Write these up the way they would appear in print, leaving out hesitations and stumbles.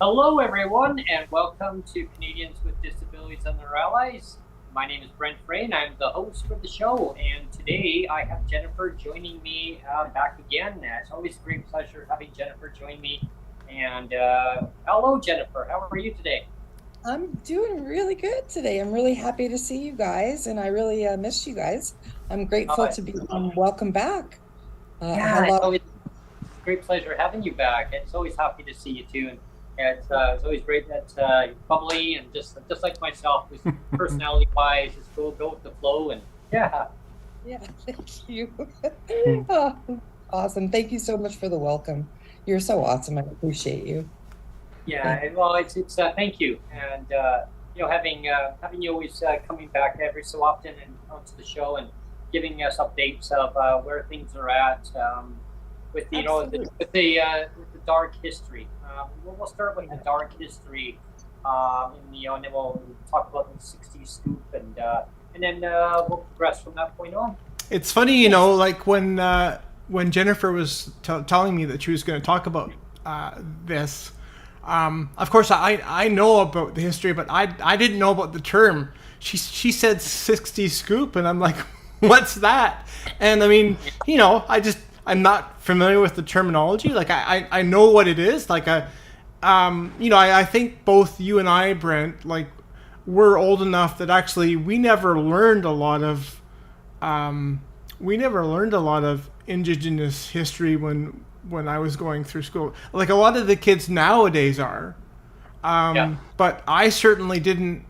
Hello everyone and welcome to Canadians with Disabilities and their Allies. My name is Brent Frain, I'm the host for the show, and today I have Jennifer joining me back again. It's always a great pleasure having Jennifer join me. And hello Jennifer, how are you today? I'm doing really good today. I'm really happy to see you guys, and I really missed you guys. I'm grateful to be welcome back. It's always a great pleasure having you back. It's always happy to see you too. And it's always great that you're bubbly and just like myself, with personality-wise, just go with the flow and yeah. Thank you. Awesome. Thank you so much for the welcome. You're so awesome. I appreciate you. Yeah, well, it's thank you, and having you always coming back every so often and onto the show and giving us updates of where things are at with the dark history. We'll start with the dark history, and then we'll talk about the 60s scoop, and then we'll progress from that point on. It's funny, like when Jennifer was telling me that she was going to talk about this. Of course, I know about the history, but I didn't know about the term. She said 60s scoop, and I'm like, what's that? And I mean, I'm not familiar with the terminology. Like I know what it is. Like I think both you and I, Brent, like we're old enough that actually we never learned a lot of Indigenous history when I was going through school. Like a lot of the kids nowadays are. But I certainly didn't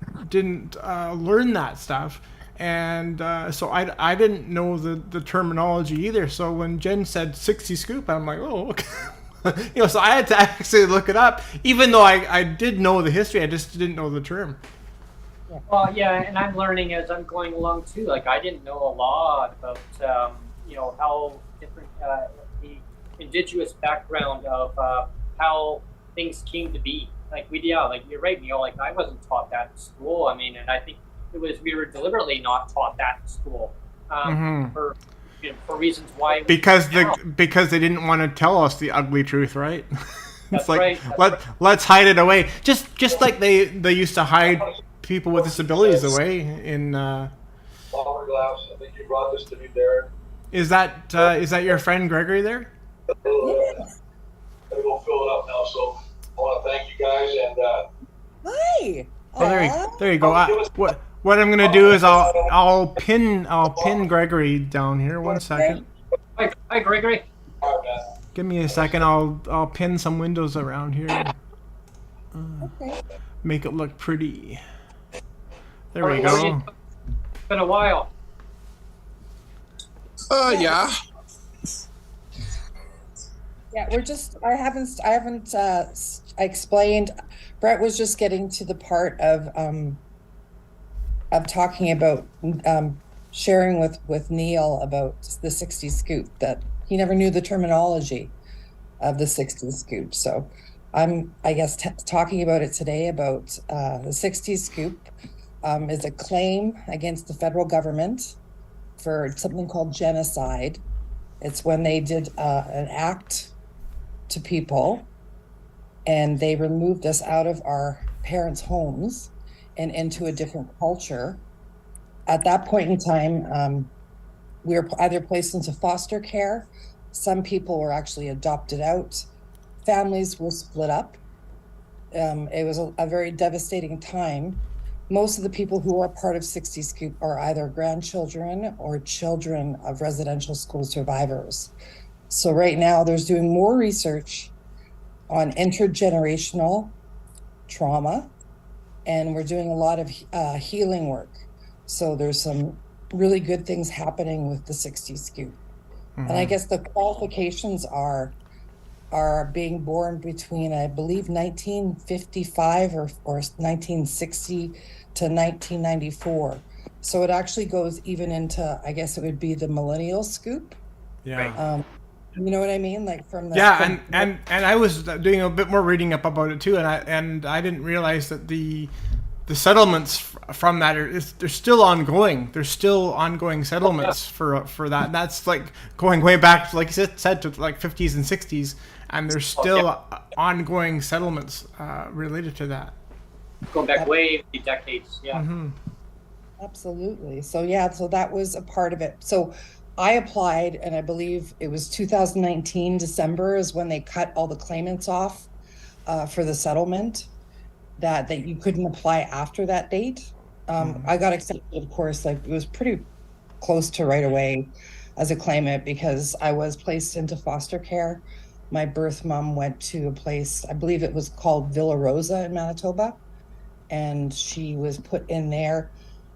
learn that stuff. And so I didn't know the terminology either. So when Jen said 60 scoop, I'm like, oh, okay. So I had to actually look it up, even though I did know the history. I just didn't know the term. Well, yeah, and I'm learning as I'm going along too. Like I didn't know a lot about how different the Indigenous background of how things came to be. Like like you're right, like I wasn't taught that in school. I mean, and I think we were deliberately not taught that in school for reasons why. Because they didn't want to tell us the ugly truth, right? It's like let's hide it away. Just like they used to hide people with disabilities away in. Glass. I think you brought this to me, Darren. Is that your friend Gregory there? Yes. I will fill it up now. So I want to thank you guys and. Hi. Oh, there you go. What I'm gonna do is I'll pin Gregory down here. 1 second. Hi, Gregory. Give me a second. I'll pin some windows around here. Make it look pretty. There we go. It's been a while. Yeah. Yeah, I haven't explained. Brett was just getting to the part of talking about sharing with Neil about the 60s scoop, that he never knew the terminology of the 60s scoop. So I'm, talking about it today about the 60s scoop is a claim against the federal government for something called genocide. It's when they did an act to people and they removed us out of our parents' homes and into a different culture. At that point in time, we were either placed into foster care. Some people were actually adopted out. Families were split up. It was a very devastating time. Most of the people who are part of 60 Scoop are either grandchildren or children of residential school survivors. So right now there's doing more research on intergenerational trauma, and we're doing a lot of healing work. So there's some really good things happening with the 60s Scoop. And I guess the qualifications are being born between, I believe, 1955 or 1960 to 1994. So it actually goes even into, I guess it would be the millennial scoop. Yeah. You know what I mean? Like from the and I was doing a bit more reading up about it too, and I didn't realize that the settlements from that they're still ongoing. There's still ongoing settlements for that. And that's like going way back, like you said, to like 50s and 60s, and there's still ongoing settlements related to that. Going back way decades, yeah. Absolutely. So yeah, so that was a part of it. So I applied, and I believe it was 2019 December is when they cut all the claimants off for the settlement. That you couldn't apply after that date. I got accepted, of course, like it was pretty close to right away as a claimant because I was placed into foster care. My birth mom went to a place, I believe it was called Villa Rosa in Manitoba, and she was put in there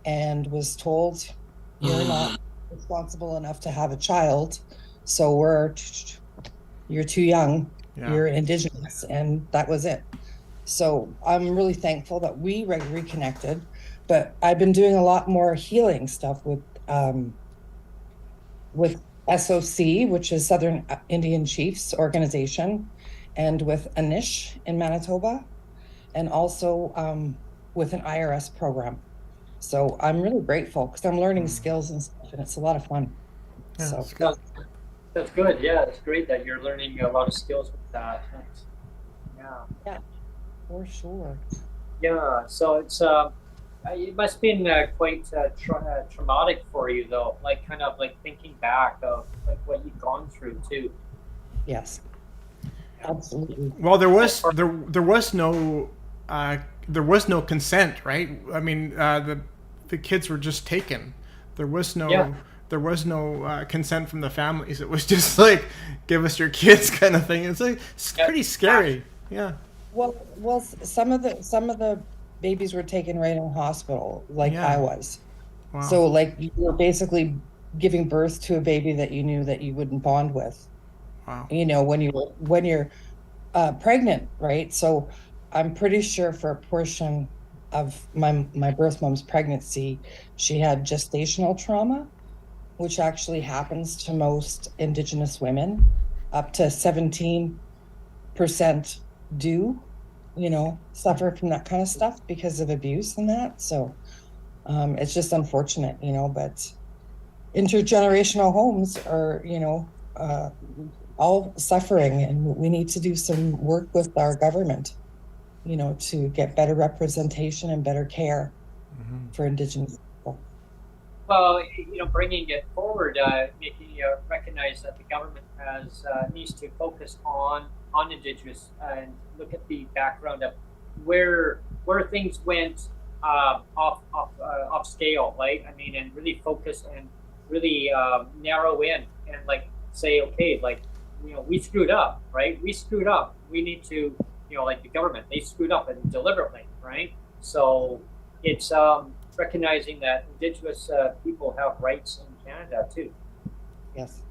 and was told, you're not responsible enough to have a child, so you're too young, you're Indigenous, and that was it. So I'm really thankful that we reconnected, but I've been doing a lot more healing stuff with SOC, which is Southern Indian Chiefs Organization, and with Anish in Manitoba, and also with an IRS program. So I'm really grateful because I'm learning skills and stuff, and it's a lot of fun. Yeah, so that's good. Yeah, it's great that you're learning a lot of skills with that. Yeah. For sure. Yeah, so it must have been quite traumatic for you, though. Like kind of like thinking back of like what you've gone through too. Yes, absolutely. Well, there was no consent, right? I mean, the kids were just taken. There was no consent from the families. It was just like, give us your kids kind of thing. It's like pretty scary. Yeah. Well, some of the babies were taken right in hospital, like I was. Wow. So like you were basically giving birth to a baby that you knew that you wouldn't bond with. Wow. You know, when you're pregnant, right? So I'm pretty sure for a portion of my birth mom's pregnancy, she had gestational trauma, which actually happens to most Indigenous women. Up to 17% do, suffer from that kind of stuff because of abuse and that. So it's just unfortunate, but intergenerational homes are, all suffering, and we need to do some work with our government, to get better representation and better care for Indigenous people. Well, bringing it forward, making you recognize that the government needs to focus on Indigenous and look at the background of where things went off scale, right? I mean, and really focus and really narrow in and like say, okay, like we screwed up, right? We screwed up. We need to, like the government, they screwed up and deliberately, right? So it's recognizing that Indigenous people have rights in Canada too. Yes.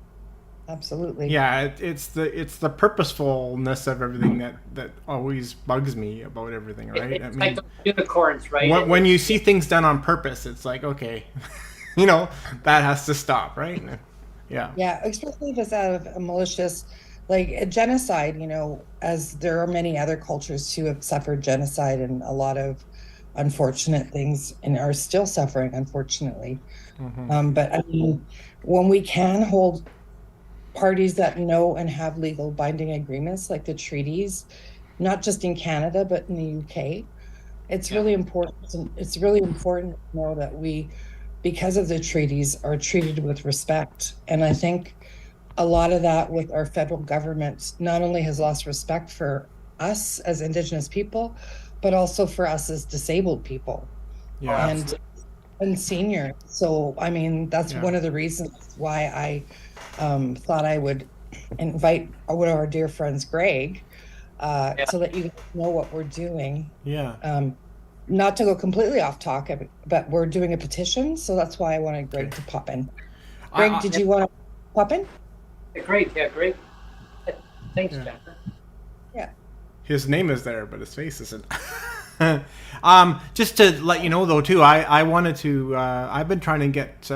Absolutely. Yeah, it's the purposefulness of everything that always bugs me about everything, right? It's like the unicorns, right? When you see things done on purpose, it's like, okay, that has to stop, right? Yeah. Yeah, especially if it's out of a malicious, like a genocide, as there are many other cultures who have suffered genocide and a lot of unfortunate things and are still suffering, unfortunately. But I mean, when we can hold parties that know and have legal binding agreements like the treaties, not just in Canada but in the UK, it's really important. It's really important to know that we, because of the treaties, are treated with respect. And I think a lot of that with our federal government not only has lost respect for us as Indigenous people, but also for us as disabled people and seniors. So I mean, that's one of the reasons why I thought I would invite one of our dear friends, Greg, so that you know what we're doing. Yeah. Not to go completely off topic, but we're doing a petition, so that's why I wanted Greg to pop in. Greg, did you want to pop in? Great. Thanks, Yeah. Jennifer. Yeah. His name is there, but his face isn't. Just to let you know, though, too, I wanted to. I've been trying to get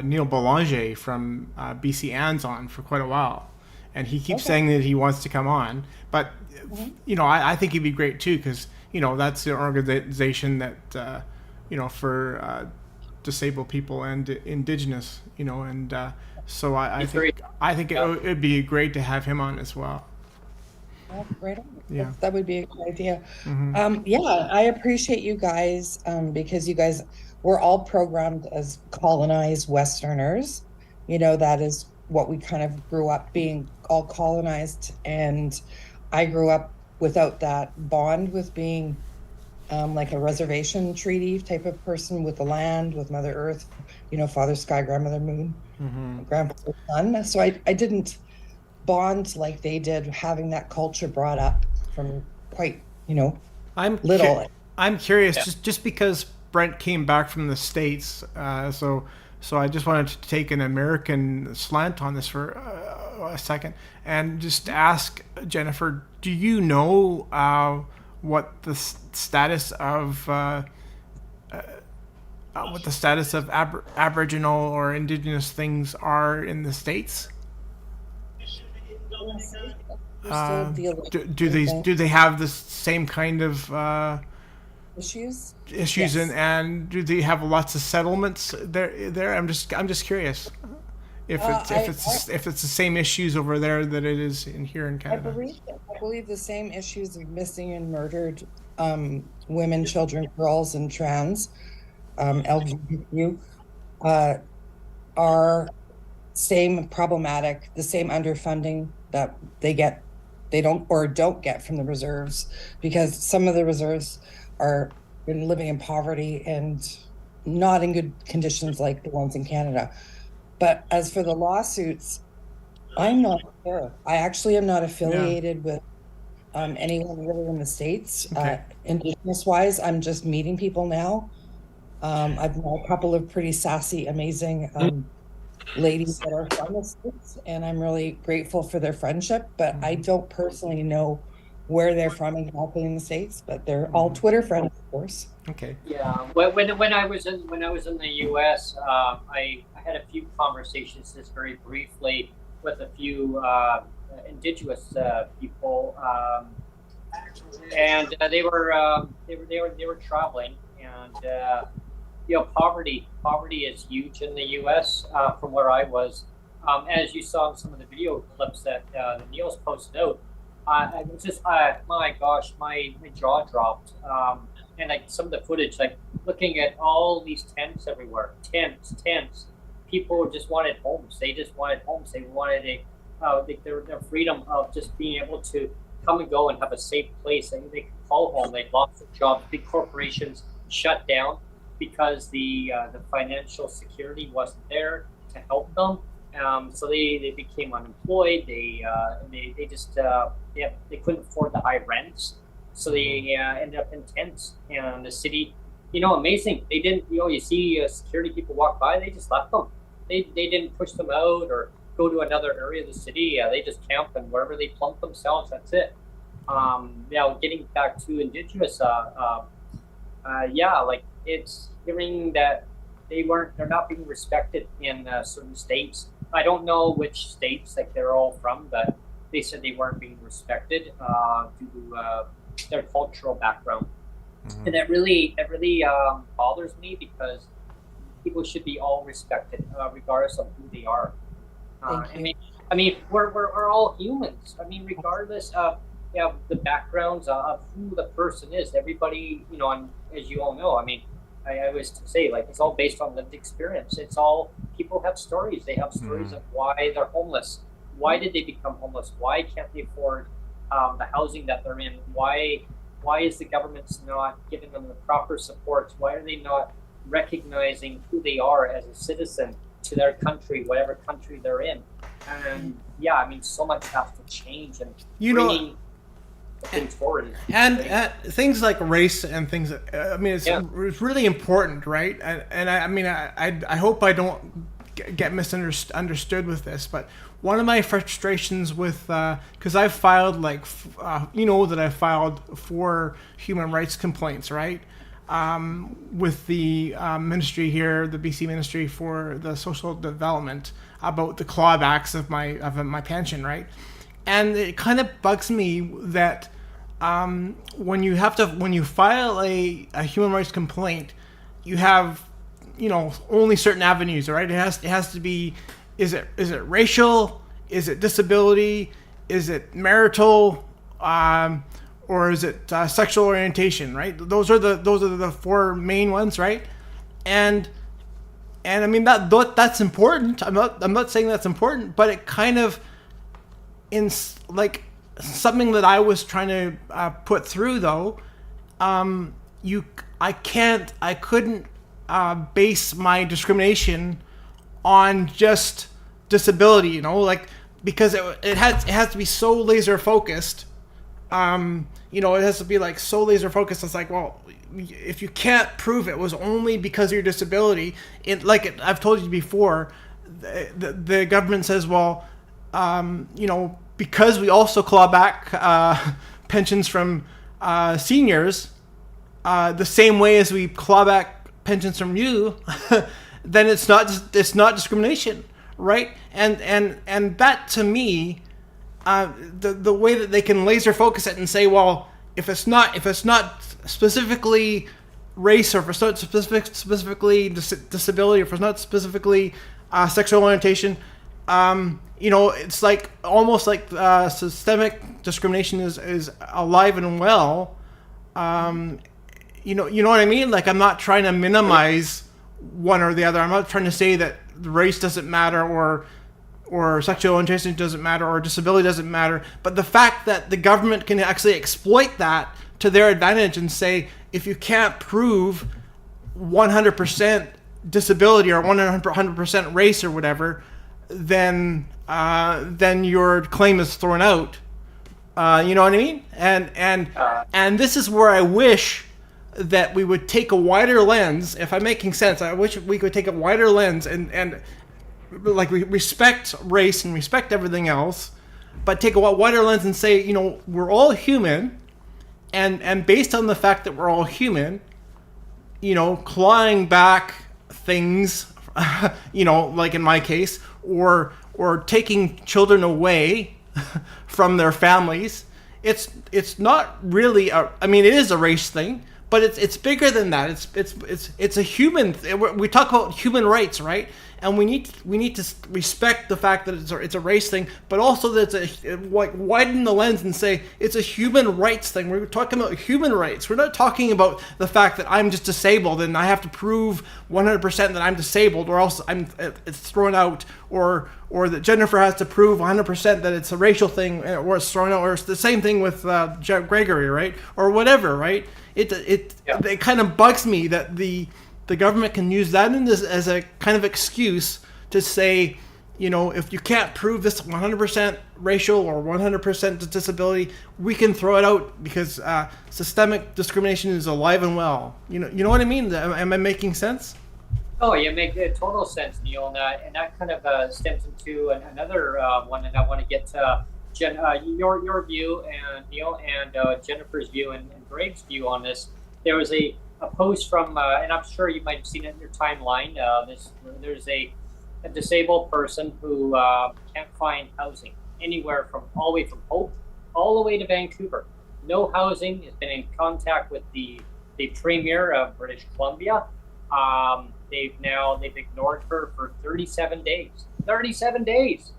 Neil Belanger from BCANDS on for quite a while, and he keeps saying that he wants to come on. But I think he'd be great too, because that's the organization that for disabled people and indigenous, and so I think it would be great to have him on as well. Right on. Yeah, that would be a good idea. Mm-hmm. Yeah, I appreciate you guys because you guys were all programmed as colonized Westerners. That is what we kind of grew up being, all colonized, and I grew up without that bond with being like a reservation treaty type of person with the land, with Mother Earth, Father Sky, Grandmother Moon, Grandfather Sun. So I didn't bond like they did, having that culture brought up from quite little. I'm curious, just because Brent came back from the States, so I just wanted to take an American slant on this for a second and just ask Jennifer, do you know what the status of Aboriginal or Indigenous things are in the States? Do they have the same kind of issues? Yes. And do they have lots of settlements there? I'm just curious if it's the same issues over there that it is here in Canada. I believe the same issues of missing and murdered women, children, girls, and trans LGBTQ are same problematic, the same underfunding that they don't get from the reserves, because some of the reserves are living in poverty and not in good conditions like the ones in Canada. But as for the lawsuits, I'm not sure. I actually am not affiliated with anyone really in the States. Okay. Indigenous wise, I'm just meeting people now. I've met a couple of pretty sassy, amazing ladies that are from the States, and I'm really grateful for their friendship, but I don't personally know where they're from exactly in the States, but they're all Twitter friends, of course. Okay. Yeah. When I was in the U.S., I had a few conversations, just very briefly, with a few Indigenous people, and they were traveling, and poverty is huge in the U.S. From where I was, as you saw in some of the video clips that Neil's posted out. I was just, my gosh, my jaw dropped. And like some of the footage, like looking at all these tents everywhere, tents. People just wanted homes. They just wanted homes. They wanted their freedom of just being able to come and go and have a safe place. And they could call home. They lost their jobs. Big corporations shut down because the financial security wasn't there to help them. So they became unemployed. They couldn't afford the high rents, so they ended up in tents. And the city, amazing. They didn't. You see security people walk by. They just left them. They didn't push them out or go to another area of the city. They just camp, and wherever they plump themselves, that's it. Now getting back to Indigenous, like it's hearing that they're not being respected in certain states. I don't know which states like they're all from, but they said they weren't being respected due to their cultural background. And it really bothers me, because people should be all respected regardless of who they are. I mean, we're all humans. I mean, regardless of the backgrounds of who the person is. Everybody, and as you all know, I mean, I always say, like, it's all based on lived experience. It's all, people have stories. They have stories of why they're homeless. Why did they become homeless? Why can't they afford the housing that they're in? Why is the government not giving them the proper supports? Why are they not recognizing who they are as a citizen to their country, whatever country they're in? And I mean, so much has to change. And things forward. And things like race and things. I mean, it's really important, right? And I mean, I hope I don't get misunderstood with this, but one of my frustrations with because I've filed that I filed 4 human rights complaints, right? With the ministry here, the BC Ministry for the Social Development, about the clawbacks of my pension, right? And it kind of bugs me that when you file a human rights complaint, you have only certain avenues, right? It has to be, is it racial, is it disability, is it marital, or is it sexual orientation, right? Those are the 4 main ones, right? And I mean that's important. I'm not saying that's important, but it kind of, in like something that I was trying to put through though, I couldn't base my discrimination on just disability, because it has to be so laser focused. It has to be like so laser focused. It's like, well, if you can't prove it was only because of your disability, I've told you before, the government says, well, because we also claw back pensions from seniors the same way as we claw back pensions from you, then it's not discrimination, right? And that, to me, the way that they can laser focus it and say, well, if it's not specifically race, or if it's not specifically disability, or if it's not specifically sexual orientation, it's like almost like systemic discrimination is alive and well. You know what I mean? Like, I'm not trying to minimize one or the other. I'm not trying to say that race doesn't matter, or sexual orientation doesn't matter, or disability doesn't matter. But the fact that the government can actually exploit that to their advantage and say, if you can't prove 100% disability or 100% race or whatever, then your claim is thrown out. You know what I mean? And this is where I wish that we would take a wider lens. If I'm making sense, I wish we could take a wider lens and like, we respect race and respect everything else, but take a wider lens and say, we're all human, and based on the fact that we're all human, clawing back things, like in my case, or taking children away from their families, it's not really it is a race thing, but it's bigger than that. It's a human. We talk about human rights, right? And we need to respect the fact that it's a race thing, but also that it's widen the lens and say it's a human rights thing. We're talking about human rights. We're not talking about the fact that I'm just disabled and I have to prove 100% that I'm disabled, or else it's thrown out, or that Jennifer has to prove 100% that it's a racial thing, or it's thrown out, or it's the same thing with Gregory, right, or whatever, right? It kind of bugs me that the government can use that as a kind of excuse to say, if you can't prove this 100% racial or 100% disability, we can throw it out because systemic discrimination is alive and well. You know what I mean? Am I making sense? Oh, you make total sense, Neil, and that kind of stems into another one, and I want to get Jen, your view, and Neil, and Jennifer's view, and Greg's view on this. There was a post from, and I'm sure you might have seen it in your timeline. There's a disabled person who can't find housing anywhere, from all the way from Hope all the way to Vancouver. No housing. Has been in contact with the Premier of British Columbia. They've ignored her for 37 days. 37 days.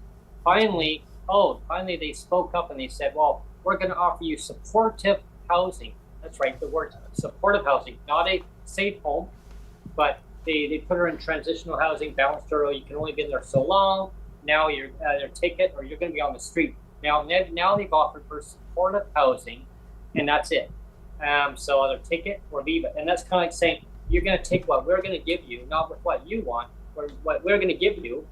Finally they spoke up and they said, well, we're going to offer you supportive housing. That's right, the word supportive housing, not a safe home, but they put her in transitional housing, balanced her. You can only be in there so long. Now you're either take it or you're going to be on the street. Now they've offered her supportive housing, and that's it. So either take it or leave it. And that's kind of like saying, you're going to take what we're going to give you, not with what you want, or what we're going to give you,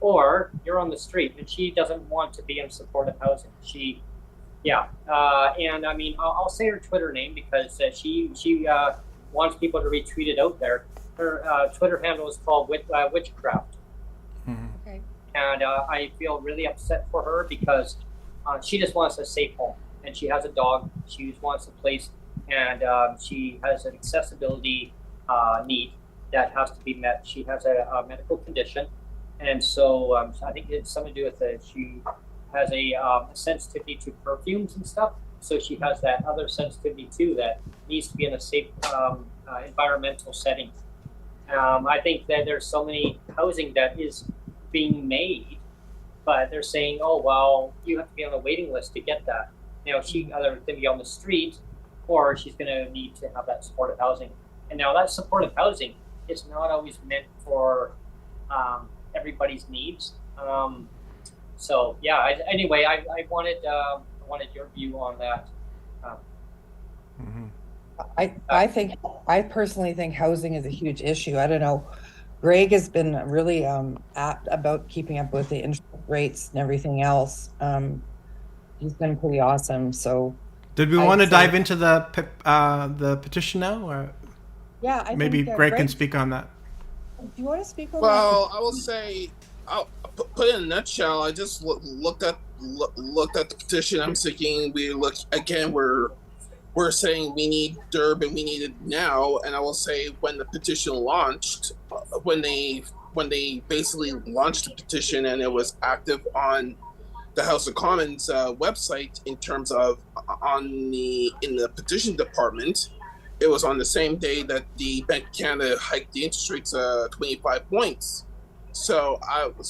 or you're on the street. And she doesn't want to be in supportive housing. She Yeah, and I mean, I'll say her Twitter name because she wants people to retweet it out there. Her Twitter handle is called Witchcraft, Okay. and I feel really upset for her because she just wants a safe home, and she has a dog. She just wants a place, and she has an accessibility need that has to be met. She has a medical condition, and so I think it's something to do with she has a sensitivity to perfumes and stuff. So she has that other sensitivity too that needs to be in a safe environmental setting. I think that there's so many housing that is being made, but they're saying, oh, well, you have to be on a waiting list to get that. You know, she either going to be on the street or she's going to need to have that supportive housing. And now that supportive housing is not always meant for everybody's needs. So yeah. Anyway, I wanted your view on that. I personally think housing is a huge issue. I don't know. Greg has been really apt about keeping up with the interest rates and everything else. He's been pretty awesome. So did we want to dive into the petition now, or yeah, I maybe think, Greg can speak on that? Do you want to speak on that? Well, I will say, I'll put it in a nutshell. I just looked at the petition. I'm thinking we're saying we need DERB and we need it now. And I will say, when the petition launched, when they basically launched the petition and it was active on the House of Commons website in terms of in the petition department, it was on the same day that the Bank of Canada hiked the interest rates 25 points. So I'll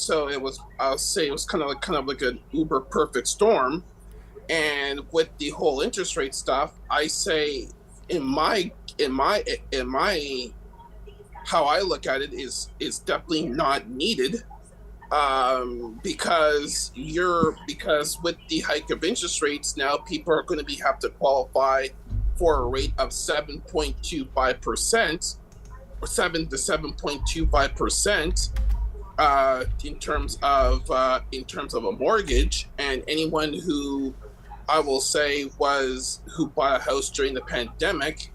say it was kind of like an uber perfect storm. And with the whole interest rate stuff, I say in my how I look at it is definitely not needed, because with the hike of interest rates now, people are going to have to qualify for a rate of 7.25%, or 7 to 7.25%. In terms of a mortgage, and anyone who I will say who bought a house during the pandemic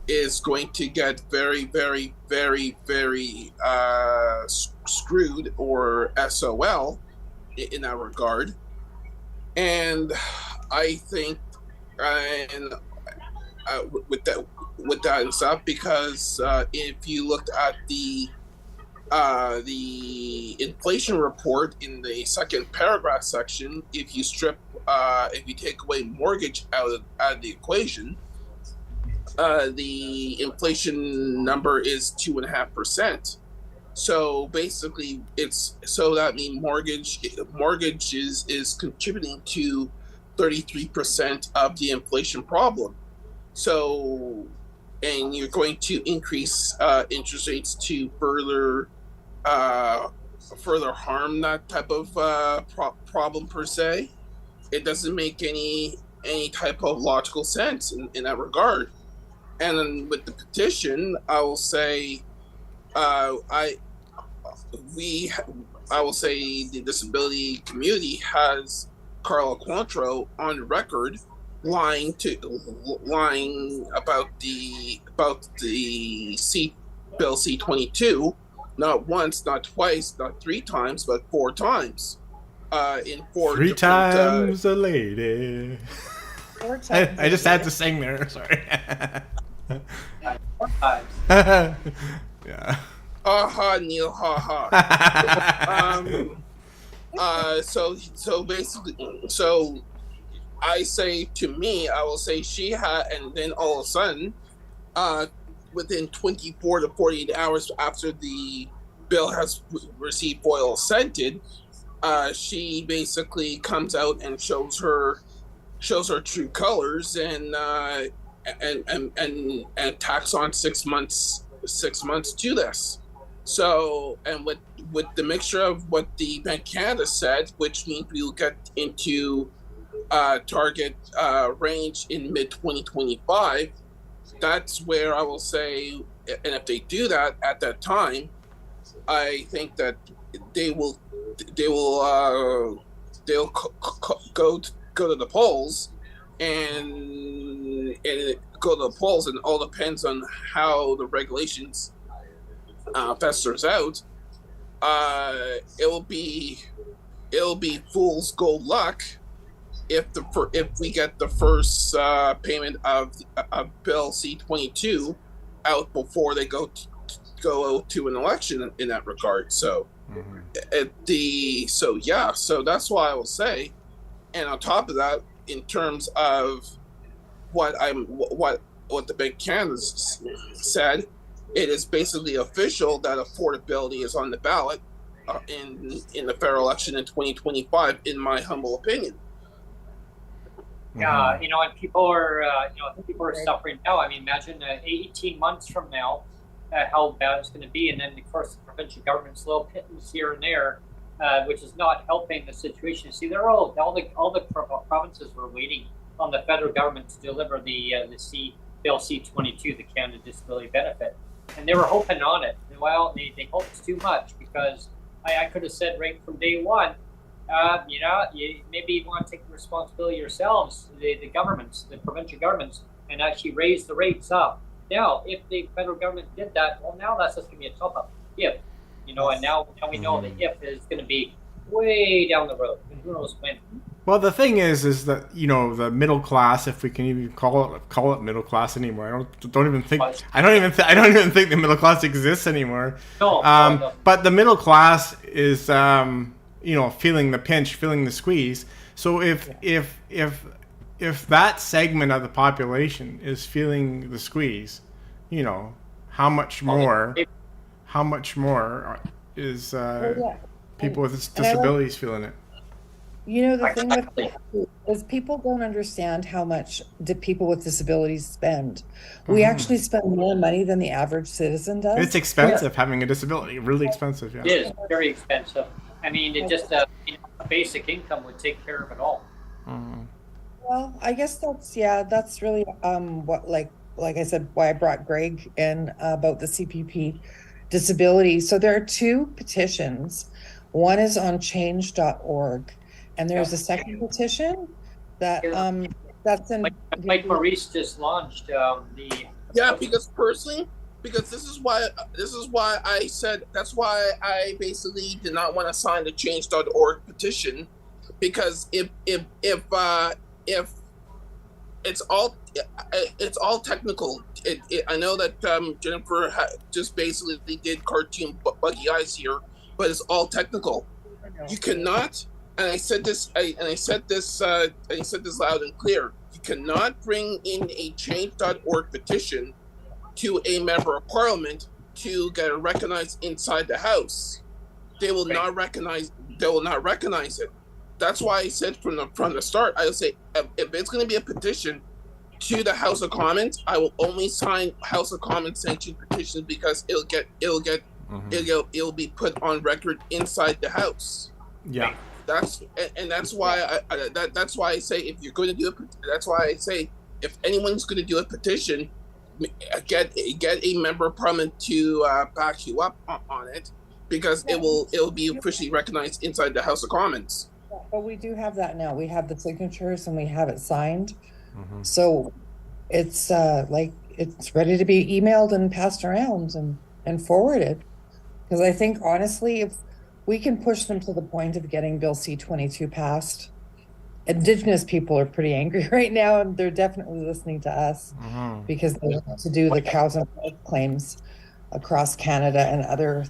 is going to get very, very, very, very screwed, or SOL in that regard. And I think, with that and stuff, because if you looked at the inflation report in the second paragraph section, if you take away mortgage out of the equation, the inflation number is 2.5%. So basically, that means mortgage is contributing to 33% of the inflation problem. So, and you're going to increase interest rates to further harm that type of problem per se. It doesn't make any type of logical sense in that regard. And then with the petition, I will say, I will say the disability community has Carla Cointreau on record lying about the Bill C-22, not once, not twice, not 3 times, but 4 times. In 4 3 different, times a lady. 4 times. I just had to sing there. Sorry. 4 times. Yeah. Ha Neil, ha. So basically, I say, to me, I will say she had, and then all of a sudden, within 24 to 48 hours after the bill has received foil assented, she basically comes out and shows her true colors and tacks on 6 months to this. So, and with the mixture of what the Bank of Canada said, which means we will get into target range in mid-2025, that's where I will say, and if they do that at that time, I think that they'll go to the polls and go to the polls, and all depends on how the regulations festers out. It'll be fool's gold luck if we get the first payment of Bill C-22 out before they go to an election in that regard. So so that's why I will say. And on top of that, in terms of what the big candidates said, it is basically official that affordability is on the ballot in the federal election in 2025, in my humble opinion. Yeah, and people are, I think people are suffering now. I mean, imagine 18 months from now, how bad it's going to be. And then, of course, the provincial government's little pittance here and there, which is not helping the situation. See, they're all the provinces were waiting on the federal government to deliver the Bill C-22, the Canada Disability Benefit, and they were hoping on it. Well, they hoped too much, because I could have said right from day one, you maybe want to take the responsibility yourselves, the governments, the provincial governments, and actually raise the rates up. Now, if the federal government did that, well, now that's just going to be a top up. If, and now we know the if is going to be way down the road, and who knows when. Well, the thing is that the middle class, if we can even call it middle class anymore. I don't even think the middle class exists anymore. No. But the middle class is feeling the pinch, feeling the squeeze. So if that segment of the population is feeling the squeeze, how much more is people with disabilities feeling it? The thing with it is people don't understand how much do people with disabilities spend. We actually spend more money than the average citizen does. It's expensive having a disability, really expensive. Yeah. It is very expensive. I mean, it just a basic income would take care of it all. Well, I guess that's really what like I said, why I brought Greg in about the CPP disability. So there are two petitions. One is on change.org. And there's a second petition that that's in. Mike Maurice just launched because this is why I said that's why I basically did not want to sign the change.org petition, because if it's all technical. I know that Jennifer just basically did cartoon buggy eyes here, but it's all technical. You cannot. And I said this loud and clear. You cannot bring in a change.org petition to a member of parliament to get it recognized inside the House. They will not recognize it. That's why I said from the start, I would say if it's going to be a petition to the House of Commons, I will only sign House of Commons sanctioned petitions, because it'll be put on record inside the House. Yeah. That's why that's why I say if you're going to do it. That's why I say if anyone's going to do a petition, get a member of parliament to back you up on it, because it'll be officially recognized inside the House of Commons. But we do have that now. We have the signatures and we have it signed. So it's it's ready to be emailed and passed around and forwarded. Because I think honestly, if we can push them to the point of getting Bill C-22 passed, Indigenous people are pretty angry right now, and they're definitely listening to us because they want to do the cows and pork claims across Canada and other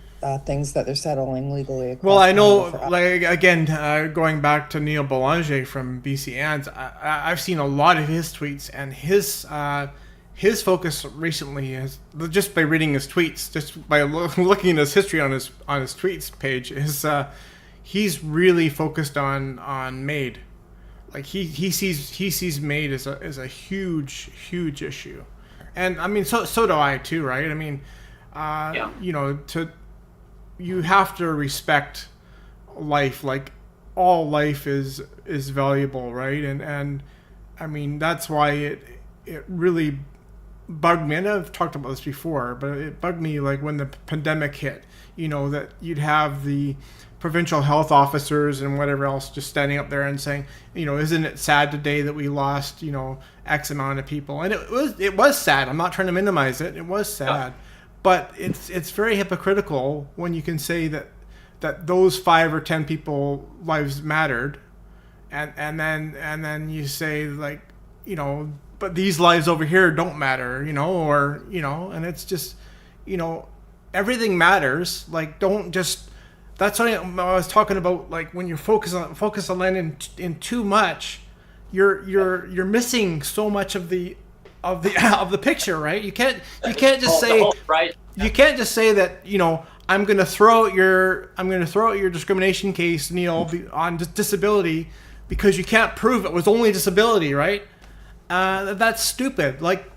things that they're settling legally. Well, I know, going back to Neil Belanger from BCANDS, I've seen a lot of his tweets, and his focus recently is, just by reading his tweets, just by looking at his history on his tweets page, is he's really focused on MAiD. Like he sees MAiD as a huge issue, and I mean so do I too, right? I mean, you have to respect life. Like all life is valuable, right? And I mean that's why it really bugged me, and I've talked about this before, but it bugged me like when the pandemic hit, you know, that you'd have the provincial health officers and whatever else just standing up there and saying, you know, isn't it sad today that we lost, you know, X amount of people? And it was sad. I'm not trying to minimize it. It was sad. But it's very hypocritical when you can say that those 5 or 10 people lives mattered, and then you say, like, you know, but these lives over here don't matter, you know, or, you know, and it's just, you know, everything matters. Like, don't just, that's what I was talking about. Like, when you focus on land in too much, you're missing so much of the picture, right? You can't just say, you can't just say that, you know, I'm going to throw out your discrimination case, Neil, on disability, because you can't prove it was only disability, right? That's stupid. Like,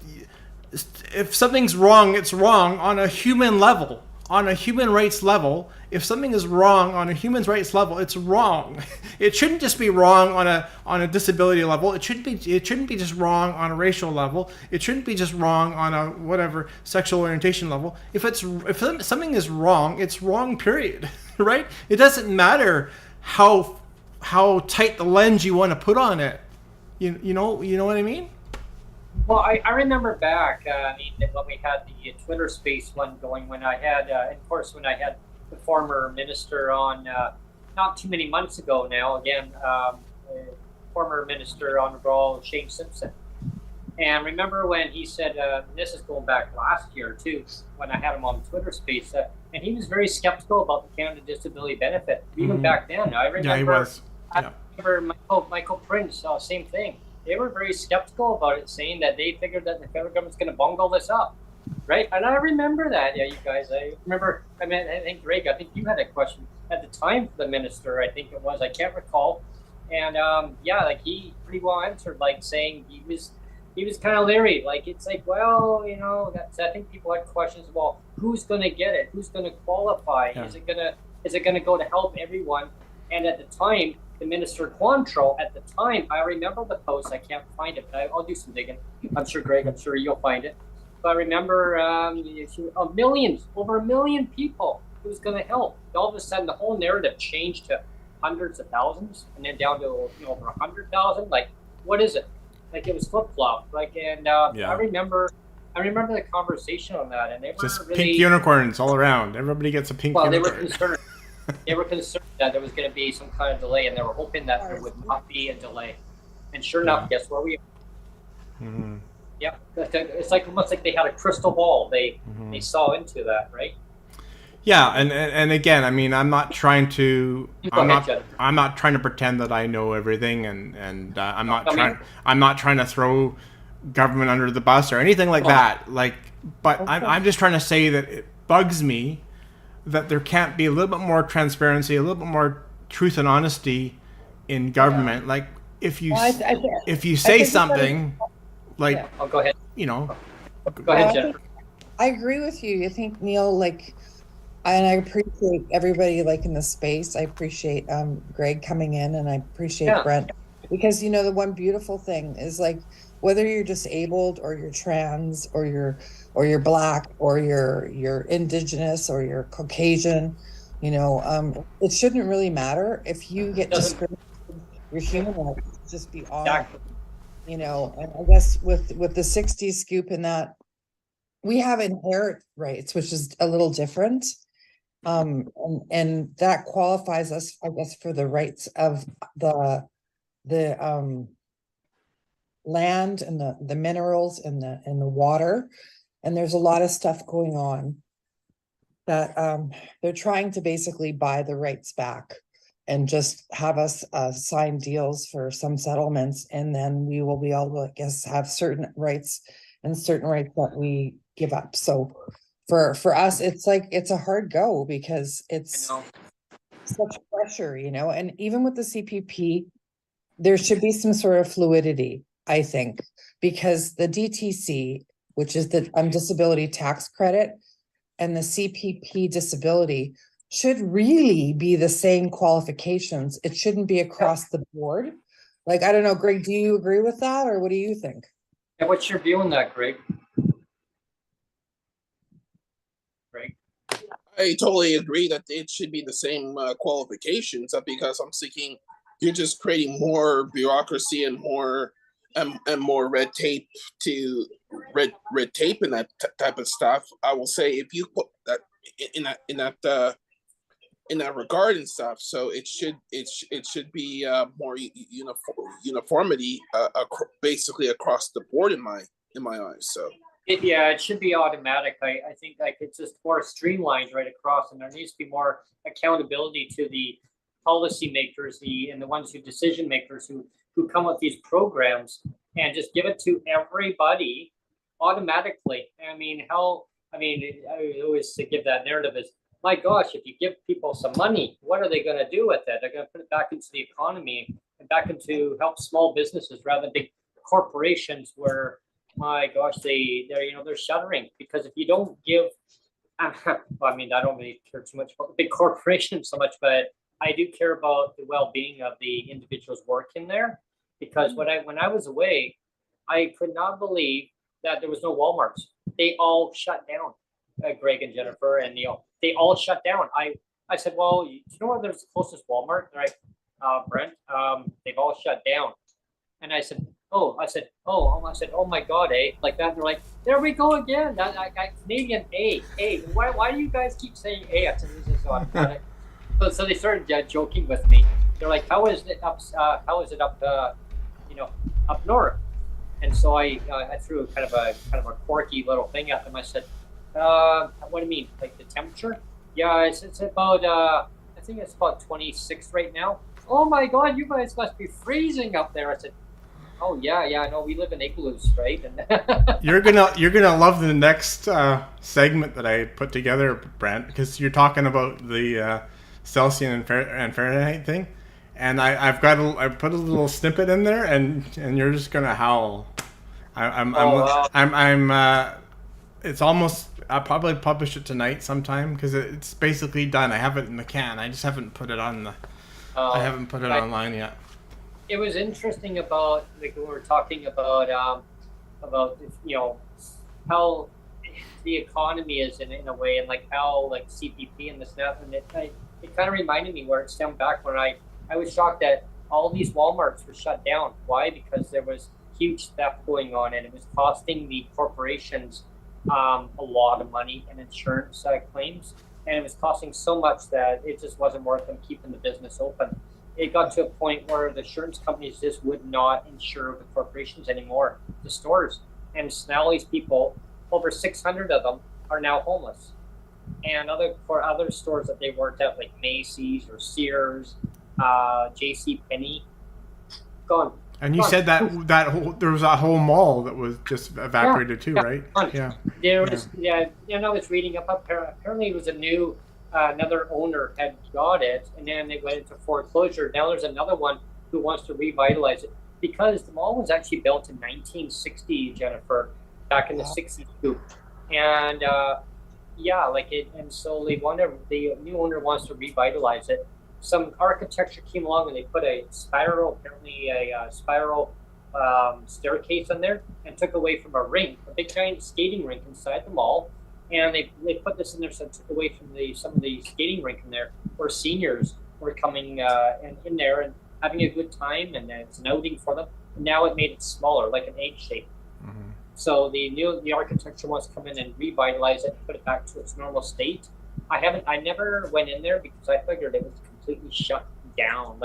if something's wrong, it's wrong on a human level, on a human rights level. If something is wrong on a human rights level, it's wrong. It shouldn't just be wrong on a disability level. It shouldn't be just wrong on a racial level. It shouldn't be just wrong on a whatever sexual orientation level. If something is wrong, it's wrong, period. Right? It doesn't matter how tight the lens you want to put on it. You know what I mean? Well, I remember back, when we had the Twitter space one going, when I had, of course, when I had the former minister on, not too many months ago now, again, former minister, Honorable Shane Simpson. And remember when he said, this is going back last year too, when I had him on Twitter space, and he was very skeptical about the Canada Disability Benefit, even back then. I remember, yeah, he was. Yeah. I remember Michael Prince, same thing. They were very skeptical about it, saying that they figured that the federal government's going to bungle this up, right? And I remember that, yeah, you guys. I remember, I think, Greg, I think you had a question at the time for the minister, I think it was. I can't recall. And, like, he pretty well answered, like, saying he was kind of leery. Like, it's like, well, you know, I think people had questions, well, who's going to get it? Who's going to qualify? Yeah. Is it going to go to help everyone? And at the time, the Minister Quantrill, at the time, I remember the post. I can't find it, but I'll do some digging. I'm sure, Greg, I'm sure you'll find it. But I remember millions, over 1 million people it was going to help. All of a sudden, the whole narrative changed to hundreds of thousands, and then down to over 100,000. Like, what is it? Like, it was flip-flop. Like, and I remember the conversation on that, and they were just really, pink unicorns all around. Everybody gets a pink unicorn. Well, they were concerned. They were concerned that there was going to be some kind of delay, and they were hoping that there would not be a delay. And sure enough, guess where we are? Mm-hmm. Yeah, it's like almost like they had a crystal ball. They saw into that, right? Yeah, and again, I mean, I'm not trying to pretend that I know everything, and I'm not trying to throw government under the bus or anything like that. Like, but I'm just trying to say that it bugs me that there can't be a little bit more transparency, a little bit more truth and honesty in government. Like, if you say something, like, oh, go ahead. You know, go ahead, Jennifer. I agree with you. I think, Neil, like, and I appreciate everybody, like, in the space. I appreciate Greg coming in, and I appreciate Brent, because, you know, the one beautiful thing is, like, whether you're disabled or you're trans or you're black or you're indigenous or you're Caucasian, you know, it shouldn't really matter if you get discriminated. Your human rights just be on. Exactly. You know, and I guess with the 60s Scoop and that, we have inherent rights, which is a little different. And that qualifies us, I guess, for the rights of the land and the minerals and the water. And there's a lot of stuff going on that they're trying to basically buy the rights back and just have us sign deals for some settlements, and then we will be able to, I guess, have certain rights that we give up. So for us, it's like, it's a hard go, because it's such pressure, you know. And even with the CPP, there should be some sort of fluidity, I think, because the DTC, which is the disability tax credit, and the CPP disability should really be the same qualifications. It shouldn't be across the board. Like, I don't know, Greg, do you agree with that, or what do you think? Yeah, what's your view on that, Greg? I totally agree that it should be the same qualifications, because I'm thinking you're just creating more bureaucracy and more red tape to red tape and that type of stuff. I will say, if you put that in that regard and stuff, so it should be more uniformity basically across the board in my eyes. So It should be automatic. I think like it's just more streamlined right across, and there needs to be more accountability to the policymakers, and the ones who decision makers who come with these programs, and just give it to everybody automatically. I mean, I always give that narrative is, my gosh, if you give people some money, what are they going to do with it? They're going to put it back into the economy and back into help small businesses rather than big corporations where, my gosh, they're shuddering. Because if you don't give, well, I mean, I don't really care too much about the big corporations so much, but I do care about the well-being of the individuals working there. Because when I was away, I could not believe that there was no Walmarts. They all shut down. Greg and Jennifer and Neil, they all shut down. I said, well, you know where there's the closest Walmart? They're like, Brent, they've all shut down. And I said, oh my God, like that. They're like, there we go again. That Canadian A. Why do you guys keep saying A? I said, this is on. So they started joking with me. They're like, how is it up? Up north? And so I threw kind of a quirky little thing at them. I said, what do you mean? Like the temperature? Yeah, it's about I think it's about 26 right now. Oh my God, you guys must be freezing up there. I said, oh yeah, no, we live in igloos, right? And You're gonna love the next segment that I put together, Brent, because you're talking about the Celsius and Fahrenheit thing, and I put a little snippet in there, and you're just gonna howl. It's almost. I'll probably publish it tonight sometime because it's basically done. I have it in the can. I just haven't put it on I haven't put it online yet. It was interesting about, like, we were talking about how the economy is in a way, and like how like CPP and this and that, and it kind of reminded me where it stemmed back when I was shocked that all these Walmarts were shut down. Why? Because there was huge theft going on, and it was costing the corporations a lot of money in insurance claims, and it was costing so much that it just wasn't worth them keeping the business open. It got to a point where the insurance companies just would not insure the corporations anymore, the stores. And now these people, over 600 of them, are now homeless. And other stores that they worked at, like Macy's or Sears, J.C. Penney, gone. And you said that there was a whole mall that was just evaporated too, right? Yeah. I was reading up. Apparently, it was another owner had got it, and then they went into foreclosure. Now there's another one who wants to revitalize it because the mall was actually built in 1960, Jennifer, back in the 60s Scoop, and and so the new owner wants to revitalize it. Some architecture came along and they put a spiral staircase in there and took away from a big giant skating rink inside the mall. And they put this in there, so it took away from some of the skating rink in there where seniors were coming in there and having a good time, and it's an outing for them. And now it made it smaller, like an egg shape. Mm-hmm. So the architecture wants to come in and revitalize it, put it back to its normal state. I never went in there because I figured it was completely shut down.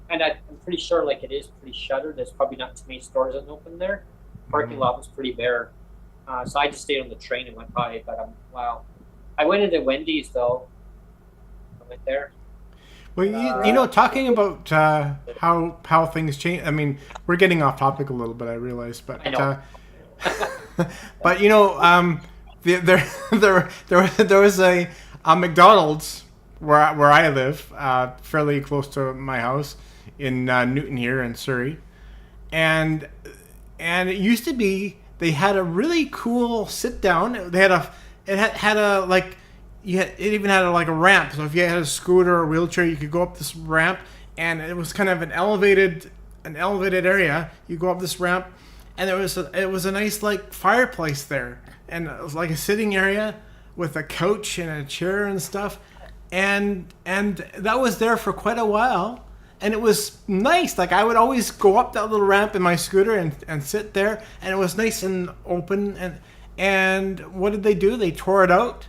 And I'm pretty sure it is pretty shuttered. There's probably not too many stores that open there. Parking lot was pretty bare. So I just stayed on the train and went by. But wow, I went into Wendy's though. I went there. Well, talking about how things change. I mean, we're getting off topic a little bit, I realize, but I know. but there was a McDonald's where I live, fairly close to my house in Newton here in Surrey, and it used to be they had a really cool sit down. They had it even had a ramp. So if you had a scooter or a wheelchair, you could go up this ramp, and it was kind of an elevated area. You go up this ramp, and it was a nice fireplace there, and it was like a sitting area with a couch and a chair and stuff, and that was there for quite a while, and it was nice. Like I would always go up that little ramp in my scooter and sit there, and it was nice and open. And what did they do? They tore it out.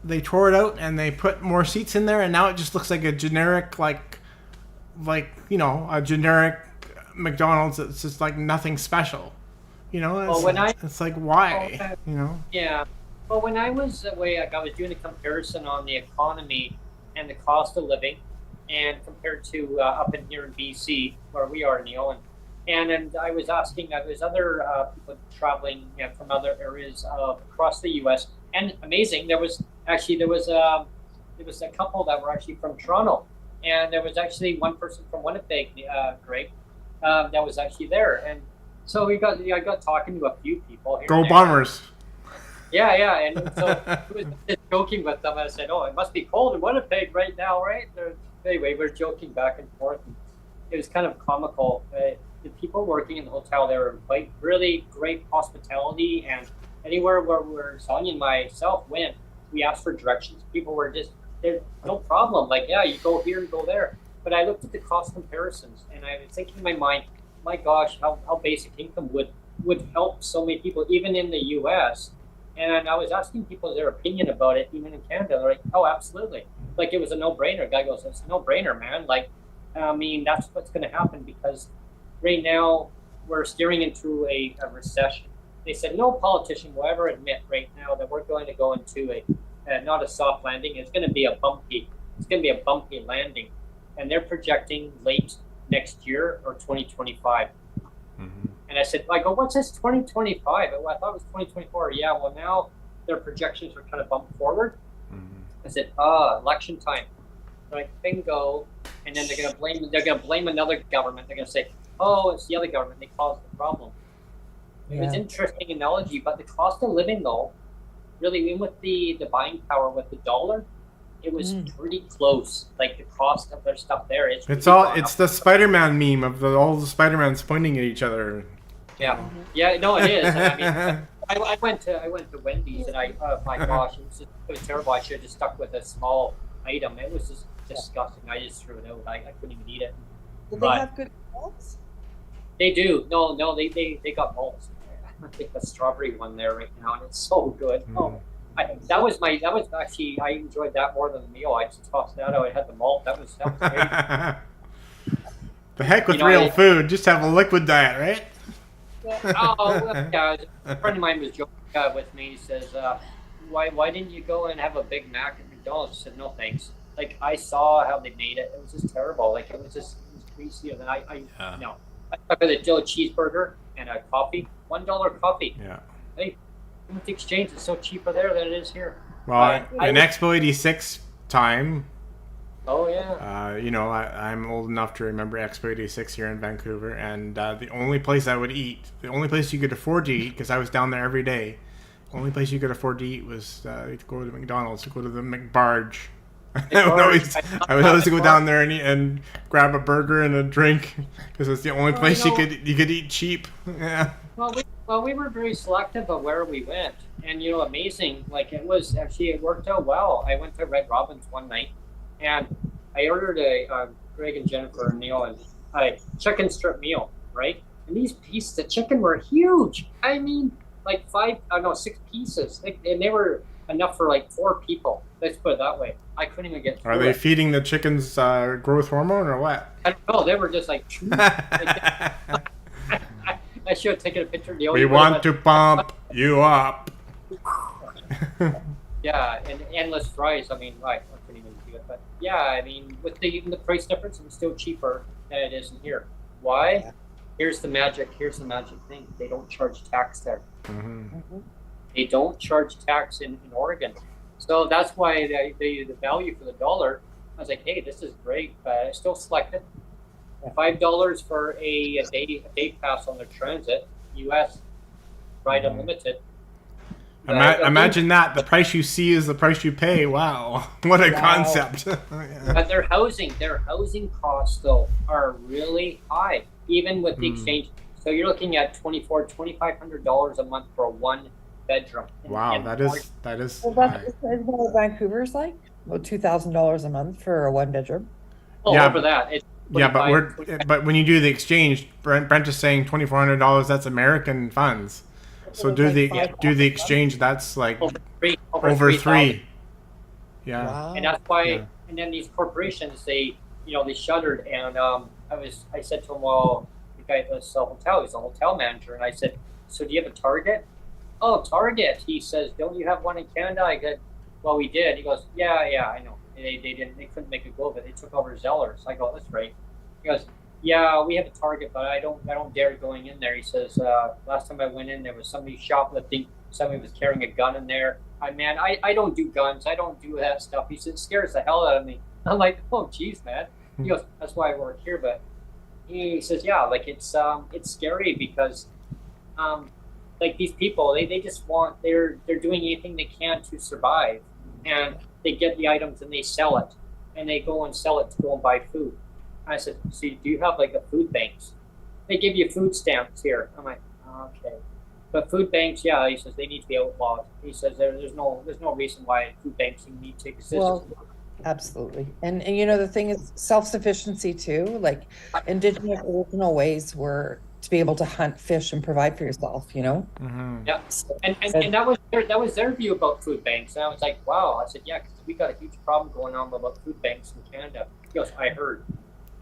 And they put more seats in there, and now it just looks like a generic like a generic McDonald's. It's just like nothing special. It's like why? Yeah. Well, when I was away, I was doing a comparison on the economy and the cost of living, and compared to up in here in BC, where we are, Neil, and I was asking, there's other people traveling from other areas across the U.S. And amazing, there was a couple that were actually from Toronto, and there was actually one person from Winnipeg, Greg, that was actually there, and so I got talking to a few people here. Go Bombers! Yeah, and so I was just joking with them. I said, "Oh, it must be cold in Winnipeg right now, right?" Anyway, we're joking back and forth. And it was kind of comical. The people working in the hotel there were quite really great hospitality, and anywhere where Sonia and myself went, we asked for directions. People were just there, no problem. Like, yeah, you go here, you go there. But I looked at the cost comparisons, and I was thinking in my mind, my gosh, how basic income would help so many people, even in the U.S. And I was asking people their opinion about it, even in Canada. They're like, oh, absolutely. Like, it was a no-brainer. Guy goes, it's a no-brainer, man. Like, I mean, that's what's going to happen, because right now we're steering into a recession. They said no politician will ever admit right now that we're going to go into not a soft landing. It's going to be a bumpy landing. And they're projecting late next year or 2025. Mm-hmm. And I go, what's this 2025? I thought it was 2024. Yeah, well, now their projections are kind of bumped forward. Mm-hmm. I said, election time. They're like, bingo. And then they're gonna blame another government. They're gonna say, oh, it's the other government, they caused the problem. It was interesting analogy, but the cost of living, though, really, even with the buying power with the dollar, it was pretty close. Like, the cost of their stuff there, it's the Spider-Man meme of all the Spider-Mans pointing at each other. Yeah, no, it is. I mean, I went to Wendy's, and oh my gosh, it was terrible. I should have just stuck with a small item. It was just disgusting. I just threw it out. I couldn't even eat it. Did they have good malts? They do. No, they got malts. I think the strawberry one there right now, and it's so good. Oh, that was actually, I enjoyed that more than the meal. I just tossed that out. I had the malt. That was great. The heck with real food. Just have a liquid diet, right? Yeah. A friend of mine was joking with me. He says, "Why didn't you go and have a Big Mac at McDonald's?" I said, "No, thanks." Like, I saw how they made it. It was just terrible. Like, it was greasy, and no. I stuck with a cheeseburger and a coffee, $1 coffee. Yeah. Hey, with the exchange, it's so cheaper there than it is here. Well, in Expo 86 time. Oh yeah. I'm old enough to remember Expo 86 here in Vancouver, and the only place I would eat, the only place you could afford to eat, because I was down there every day, the only place you could afford to eat was to go to McDonald's, to go to the McBarge. I would always go down there and grab a burger and a drink, because it's the only place you could eat cheap. Yeah. Well, we were very selective of where we went, and amazing. Like, it worked out well. I went to Red Robin's one night, and I ordered a Greg and Jennifer and Neil and a chicken strip meal, right? And these pieces of chicken were huge. I mean, like 6 pieces, and they were enough for like 4 people. Let's put it that way. I couldn't even get through. Are they feeding the chickens growth hormone or what? I don't know. They were just like. I should have taken a picture. We want to pump you up. Yeah, and endless fries. I mean, I couldn't even do it. But yeah, I mean, with even the price difference, it was still cheaper than it is in here. Why? Yeah. Here's the magic thing. They don't charge tax there. Mm-hmm. They don't charge tax in Oregon. So that's why the value for the dollar, I was like, hey, this is great, but I still select it. $5 for a day pass on the transit, US, ride unlimited. Imagine that. The price you see is the price you pay. Wow. What a concept. But their housing costs, though, are really high, even with the exchange. So you're looking at $2,500 a month for a 1 bedroom. Wow, that is Well, high. isn't that what Vancouver's like? About $2,000 a month for a 1 bedroom. Oh, Yeah. over that. It's Yeah, but 25, but when you do the exchange, Brent is saying $2,400. That's American funds. So It's do like the $5,000 exchange. That's like over over 3,000. three. Yeah. Wow. And that's why. Yeah. And then these corporations, they shuttered. And I said to him, well, the guy at this hotel, he's a hotel manager, and I said, so do you have a Target? Oh, Target. He says, don't you have one in Canada? I said, well, we did. He goes, yeah, I know. They couldn't make a go of it. They took over Zellers. I go, that's right. He goes, yeah, we have a Target, but I don't dare going in there. He says, last time I went in, there was somebody shoplifting. Somebody was carrying a gun in there. I don't do guns. I don't do that stuff. He said, it scares the hell out of me. I'm like, oh, geez, man. He goes, that's why I work here. But he says, yeah, like it's scary because, like these people, they just they're doing anything they can to survive, and they get the items and they sell it, and they go and sell it to go and buy food. I said, so do you have like the food banks? They give you food stamps here. I'm like, okay. But food banks, yeah, he says they need to be outlawed. He says there's no reason why food banks need to exist. Well, absolutely. And the thing is self-sufficiency too. Like indigenous original ways were to be able to hunt, fish, and provide for yourself, Mm-hmm. Yeah, and that was their view about food banks. And I was like, wow. I said, yeah, because we got a huge problem going on about food banks in Canada. He goes, I heard.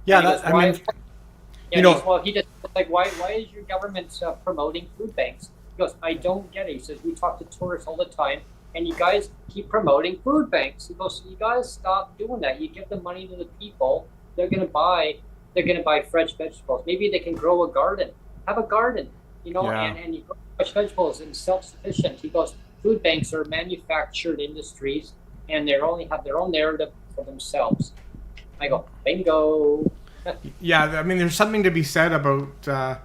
Yeah, Goes, that, he goes, well, he just like, why is your government promoting food banks? He goes, I don't get it. He says, we talk to tourists all the time, and you guys keep promoting food banks. He goes, you guys stop doing that. You give the money to the people. They're gonna buy fresh vegetables. Maybe they can grow a garden. Have a garden, Yeah. and you grow fresh vegetables and self-sufficient. He goes, food banks are manufactured industries, and they only have their own narrative for themselves. I go, bingo. Yeah, there's something to be said about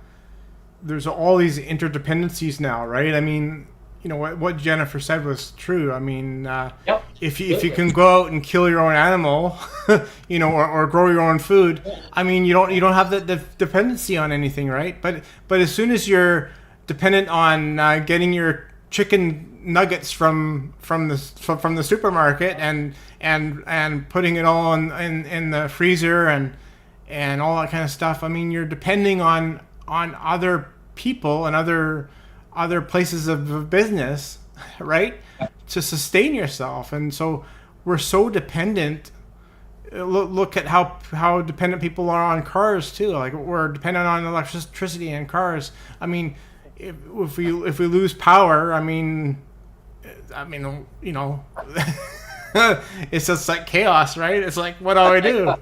there's all these interdependencies now, right? What Jennifer said was true. Yep. If you can go out and kill your own animal, or grow your own food, you don't have the dependency on anything, right? But as soon as you're dependent on getting your chicken nuggets from the supermarket and putting it all in the freezer and all that kind of stuff, you're depending on other people and other places of business, right, to sustain yourself. And so we're so dependent. Look at how dependent people are on cars too. Like we're dependent on electricity and cars. If we lose power, it's just like chaos, right? It's like, what do I do,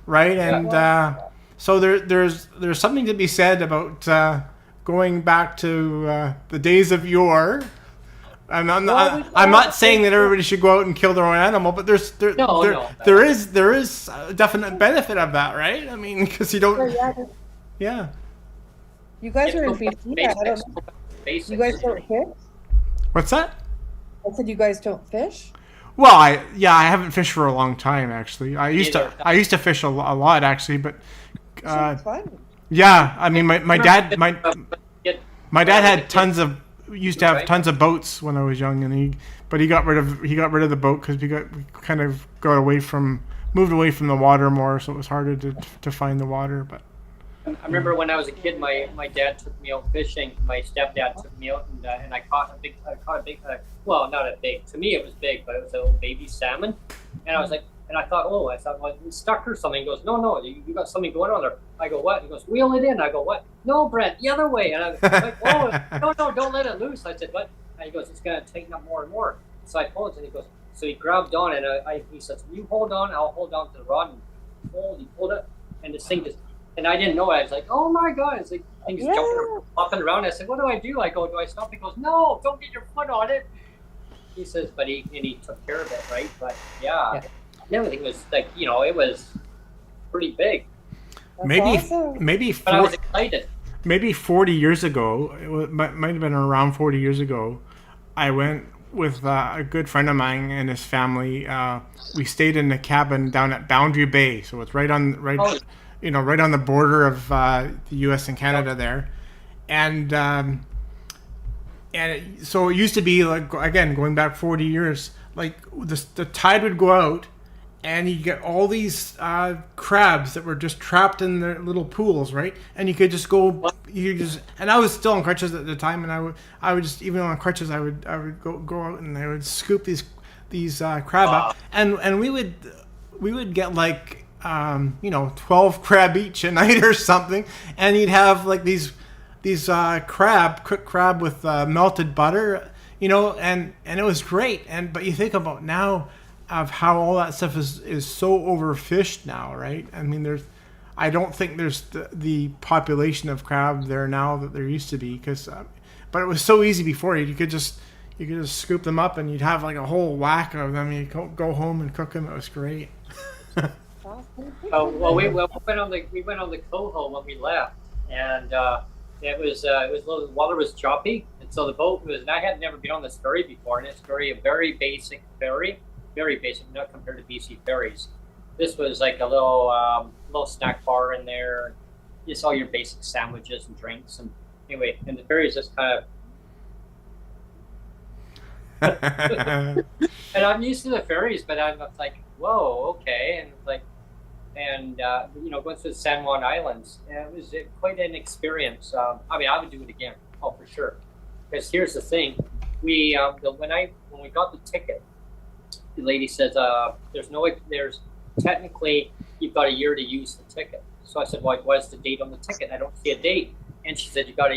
right? And so there's something to be said about going back to the days of yore. I'm not saying that everybody should go out and kill their own animal, but there is a definite benefit of that, right? Because you don't. Yeah. You guys are in BC. I don't know. You guys don't fish? What's that? I said you guys don't fish? Well, I haven't fished for a long time actually. I used to fish a lot actually, but It's fun. yeah, my dad had used to have tons of boats when I was young, and he got rid of the boat because we moved away from the water more, so it was harder to find the water. But I remember when I was a kid, my dad took me out fishing. My stepdad took me out, and I caught a big, well, not a big. To me, it was big, but it was a little baby salmon. And I was like, and I thought, well, it's stuck or something. He goes, no, you got something going on there. I go, what? He goes, reel it in. I go, what? No, Brent, the other way. And I'm like, oh, no, don't let it loose. I said, what? And he goes, it's gonna tighten up more and more. So I pulled it, and he goes, so he grabbed on, and he says, you hold on, I'll hold on to the rod. And he pulled it, and this thing just. And I didn't know it. I was like, oh my God. It's like things jumping, flopping around. I said, what do? I go, do I stop? He goes, no, don't get your foot on it. He says, but he took care of it, right? But yeah. Everything was like, it was pretty big. That's awesome. But I was excited. Maybe 40 years ago, it might have been around 40 years ago, I went with a good friend of mine and his family. We stayed in a cabin down at Boundary Bay, so it's right on the border of the U.S. and Canada there. And so it used to be like, again, going back 40 years, like the tide would go out and you get all these crabs that were just trapped in their little pools, right? And you could just go, and I was still on crutches at the time, and I would just, even on crutches, I would go out and I would scoop these crab up, and we would get like 12 crab each a night or something, and you'd have like these cooked crab with melted butter, and it was great. But you think about now of how all that stuff is so overfished now, right? I mean, I don't think there's the population of crab there now that there used to be, but it was so easy before. You could just scoop them up and you'd have like a whole whack of them. You'd go home and cook them. It was great. We went on the coho when we left, and it was the water was choppy, and so the boat was. And I had never been on this ferry before, and it's a very basic ferry, very basic, not compared to BC ferries. This was like a little snack bar in there, just all your basic sandwiches and drinks, and anyway, and the ferry is just kind of. And I'm used to the ferries, but I'm like, whoa, okay, and like. And going through the San Juan Islands, it was quite an experience. I mean, I would do it again, for sure. Because here's the thing: when we got the ticket, the lady says, "There's technically you've got a year to use the ticket." So I said, "Well, what's the date on the ticket?" I don't see a date, and she said, "You got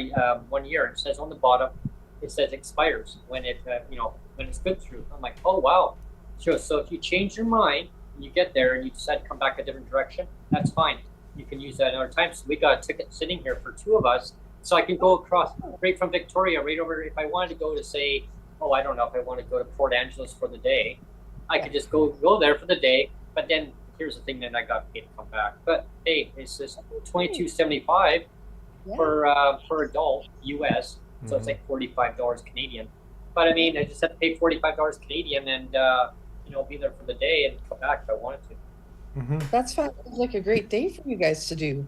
1 year." It says on the bottom, it says expires when when it's good through. I'm like, "Oh wow!" So if you change your mind. You get there and you decide to come back a different direction, that's fine. You can use that another time. So we got a ticket sitting here for 2 of us. So I can go across right from Victoria, right over. If I wanted to go to say, I don't know if I want to go to Port Angeles for the day, I could just go there for the day. But then here's the thing, then I got paid to come back. But hey, it's just $22.75 per adult US. So it's like $45 Canadian. But I mean, I just had to pay $45 Canadian and be there for the day and come back if I wanted to. Mm-hmm. That's like a great day for you guys to do.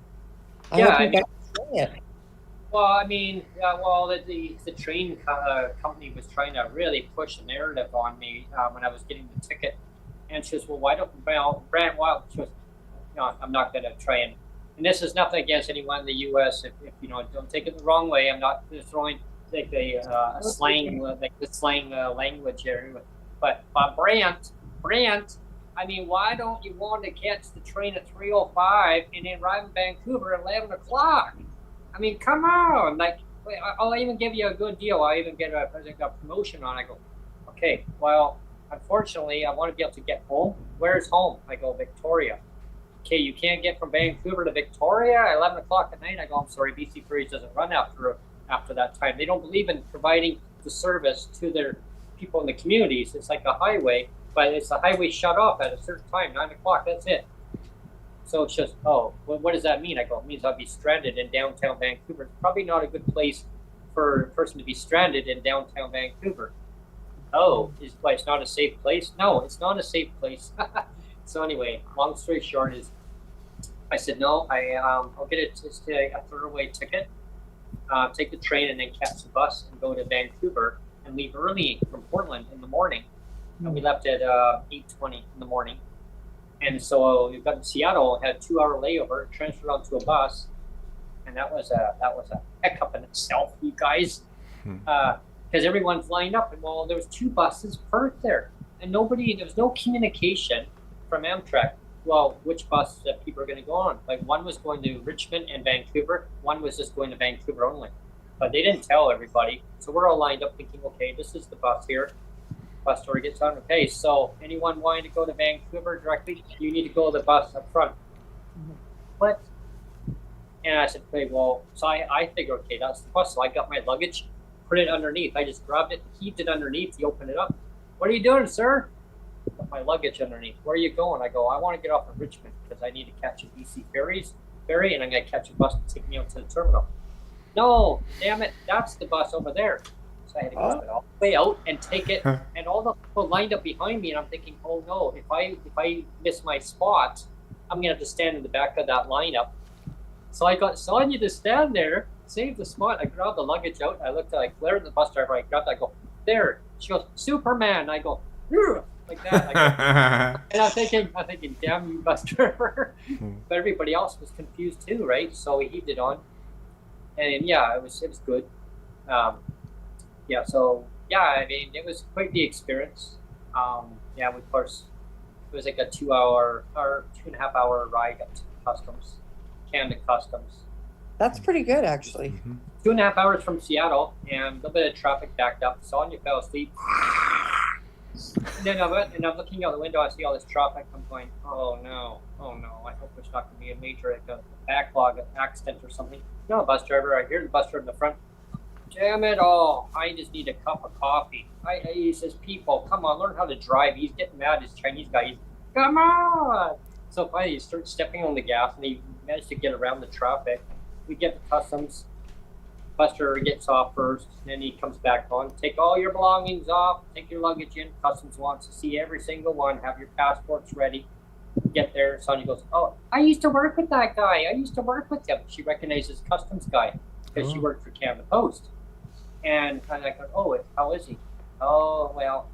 Well, I mean, the train company was trying to really push a narrative on me when I was getting the ticket, and she was, Brent, she was, I'm not going to try and this is nothing against anyone in the U.S. If don't take it the wrong way, I'm not throwing like a slang language here. But Brent, I mean, why don't you want to catch the train at 3:05 and then arrive in Vancouver at 11 o'clock? I mean, come on. Like, I'll even give you a good deal. I'll even get a promotion on. I go, okay, well, unfortunately, I want to be able to get home. Where's home? I go, Victoria. Okay, you can't get from Vancouver to Victoria at 11 o'clock at night. I go, I'm sorry, BC Ferries doesn't run after that time. They don't believe in providing the service to their people in the communities. It's like a highway, but it's a highway shut off at a certain time, 9 o'clock, that's it. So it's just, what does that mean? I go, it means I'll be stranded in downtown Vancouver. It's probably not a good place for a person to be stranded in downtown Vancouver. It's not a safe place? No, it's not a safe place. So anyway, long story short is, I said, no, I'll get a third-away ticket, take the train and then catch the bus and go to Vancouver and leave early from Portland in the morning. And we left at 8:20 in the morning. And so we got to Seattle, had a 2-hour layover, transferred onto a bus, and that was a heck up in itself, you guys. Because everyone's lined up, and there was 2 buses parked there, and there was no communication from Amtrak. Well, which bus that people are going to go on? Like, one was going to Richmond and Vancouver, one was just going to Vancouver only. But they didn't tell everybody. So we're all lined up thinking, okay, this is the bus here. Bus door gets on. Okay, so anyone wanting to go to Vancouver directly, you need to go to the bus up front. What? And I said, okay, so I figured, okay, that's the bus. So I got my luggage, put it underneath. I just grabbed it, heaved it underneath. You open it up. What are you doing, sir? Got my luggage underneath. Where are you going? I go, I want to get off in Richmond because I need to catch a BC ferry, and I'm going to catch a bus to take me out to the terminal. No, damn it, that's the bus over there. So I had to go it all the way out and take it, and all the people lined up behind me, and I'm thinking, oh no, if I miss my spot, I'm gonna have to stand in the back of that lineup. So I got Sonia to stand there save the spot. I grabbed the luggage out. I looked at, I glared at the bus driver. I grabbed it. I go, there. She goes, Superman. I go, like that. I go, and I'm thinking, damn you, bus driver. But everybody else was confused too, right? So we heaved it on. And yeah, it was good. So yeah, I mean, it was quite the experience. Yeah, of course, it was like a 2.5 hour ride up to customs, Canada Customs. That's pretty good, actually. 2.5 hours from Seattle, and a little bit of traffic backed up. Sonia fell asleep. And then I went, and I'm looking out the window. I see all this traffic. I'm going, oh no. I hope there's not going to be a major backlog, an accident or something. No, bus driver. I hear the bus driver in the front. Damn it all! I just need a cup of coffee. He says, people, come on, learn how to drive. He's getting mad. This Chinese guy. He's, come on! So finally, he starts stepping on the gas, and he managed to get around the traffic. We get to customs. Bus driver gets off first, and then he comes back on. Take all your belongings off. Take your luggage in. Customs wants to see every single one. Have your passports ready. Get there. Sonia goes, oh, I used to work with that guy. I used to work with him. She recognizes customs guy because she worked for Canada Post. And I go, oh, how is he? Oh, well,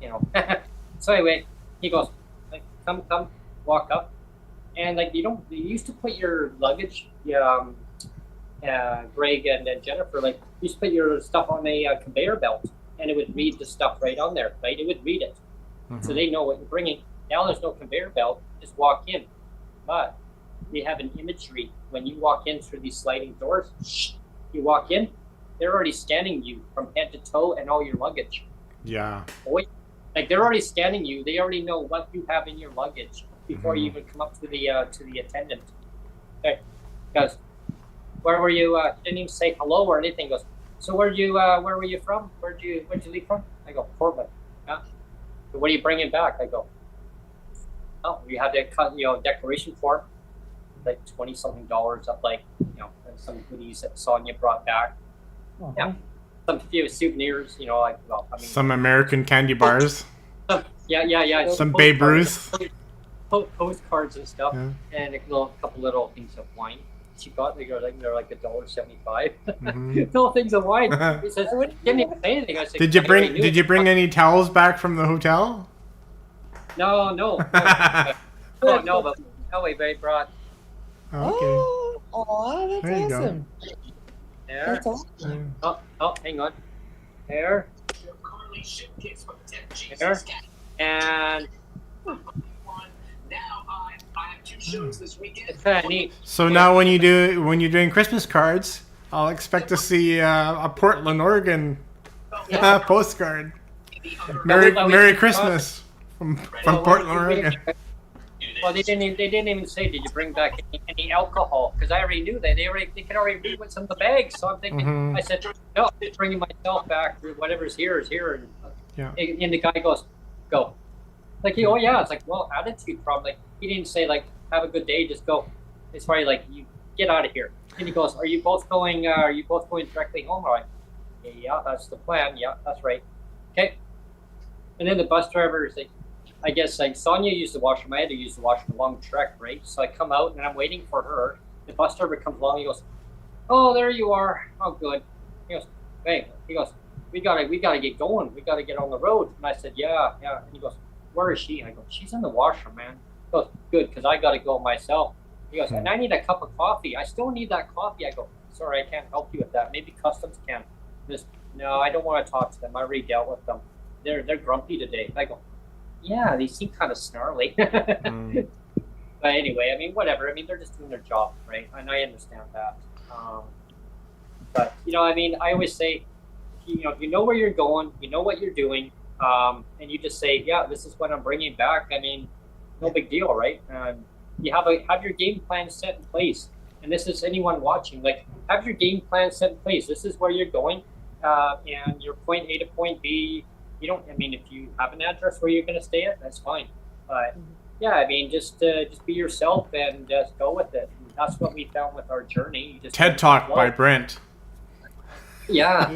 So anyway, he goes, like, come, walk up. And like, you used to put your luggage, Greg and Jennifer, like, you used to put your stuff on a conveyor belt, and it would read the stuff right on there, right? It would read it. So they know what you're bringing. Now there's no conveyor belt, just walk in. But they have an imagery. When you walk in through these sliding doors, you walk in, they're already scanning you from head to toe and all your luggage. Yeah. Like, they're already scanning you. They already know what you have in your luggage before you even come up to the attendant. Okay, goes, where were you? Didn't even say hello or anything. Goes, so where were you from? Where'd you leave from? I go, Portland. Yeah. So what are you bringing back? I go, oh, you had that declaration form, like $20-something of like some goodies that Sonia brought back. Yeah, some few souvenirs, like, well, I mean, some American candy bars. Yeah. Some Babe Ruth. Postcards and stuff, and a couple little things of wine. She got they're like $1.75. Little things of wine. He says, "Didn't even say anything." I said, Did you bring any towels back from the hotel? No. No, but we brought. Oh, okay. Oh, that's awesome. There. That's awesome. Oh, hang on. There. There. And it's kind of neat. So now when you're doing Christmas cards, I'll expect to see a Portland, Oregon postcard. Merry Christmas from Portland, Oregon. Well, they didn't even say, did you bring back any alcohol? Because I already knew they could already read what's in the bags. So I'm thinking, I said, no, I'm just bringing myself back. Whatever's here is here. And the guy goes, go. Like, oh yeah, it's like, well, attitude problem. Like, he didn't say like, have a good day, just go. It's probably like, you get out of here. And he goes, are you both going directly home? I'm like, yeah, that's the plan. Yeah, that's right. Okay. And then the bus driver is like, I guess like Sonia used the washroom. I had to use the washroom, a long trek, right? So I come out and I'm waiting for her. The bus driver comes along. He goes, "Oh, there you are. Oh, good." He goes, "Hey," he goes, "We gotta get going. We gotta get on the road." And I said, "Yeah." And he goes, "Where is she?" And I go, "She's in the washroom, man." He goes, "Good, because I gotta go myself." He goes, "And I need a cup of coffee. I still need that coffee." I go, "Sorry, I can't help you with that. Maybe customs can." No, I don't want to talk to them. I already dealt with them. They're grumpy today. I go, yeah, they seem kind of snarly. But anyway, I mean, whatever. I mean, they're just doing their job, right? And I understand that. But, I mean, I always say, if you know where you're going, you know what you're doing, and you just say, yeah, this is what I'm bringing back. I mean, no big deal, right? You have your game plan set in place. And this is anyone watching, like, have your game plan set in place. This is where you're going, and your point A to point B. If you have an address where you're going to stay at, that's fine. But yeah, I mean, just be yourself and just go with it. And that's what we found with our journey. TED Talk by Brent. Yeah.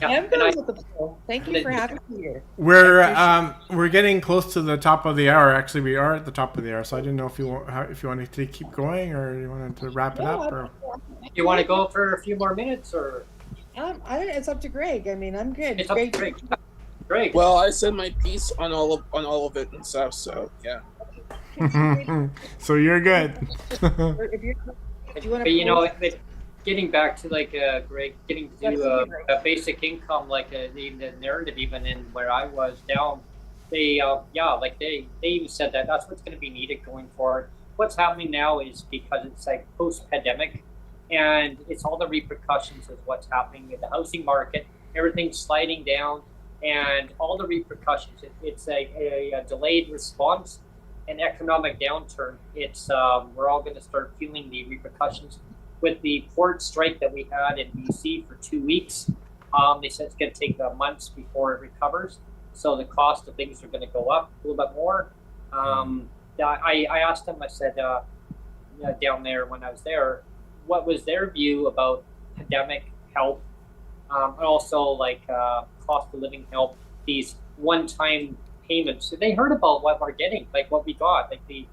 I'm going with the poll. Thank you for having me here. We're getting close to the top of the hour. Actually, we are at the top of the hour. So I didn't know if you wanted to keep going or you wanted to wrap it up. Or... You want to go for a few more minutes, or It's up to Greg. I mean, I'm good. it's up to Greg? Greg. Well, I said my piece on all of it and stuff. So yeah. So you're good. If you want But you know, getting back to like Greg, getting to a basic income, like the narrative, even in where I was down, they like they even said that that's what's going to be needed going forward. What's happening now is because it's like post-pandemic, and it's all the repercussions of what's happening in the housing market. Everything's sliding down, and all the repercussions. It's a delayed response, an economic downturn. It's we're all going to start feeling the repercussions. With the port strike that we had in BC for 2 weeks, they said it's going to take months before it recovers. So the cost of things are going to go up a little bit more. I asked them, I said, down there when I was there, what was their view about pandemic help, and also like cost of living help, these one-time payments. So they heard about what we're getting, like what we got, like the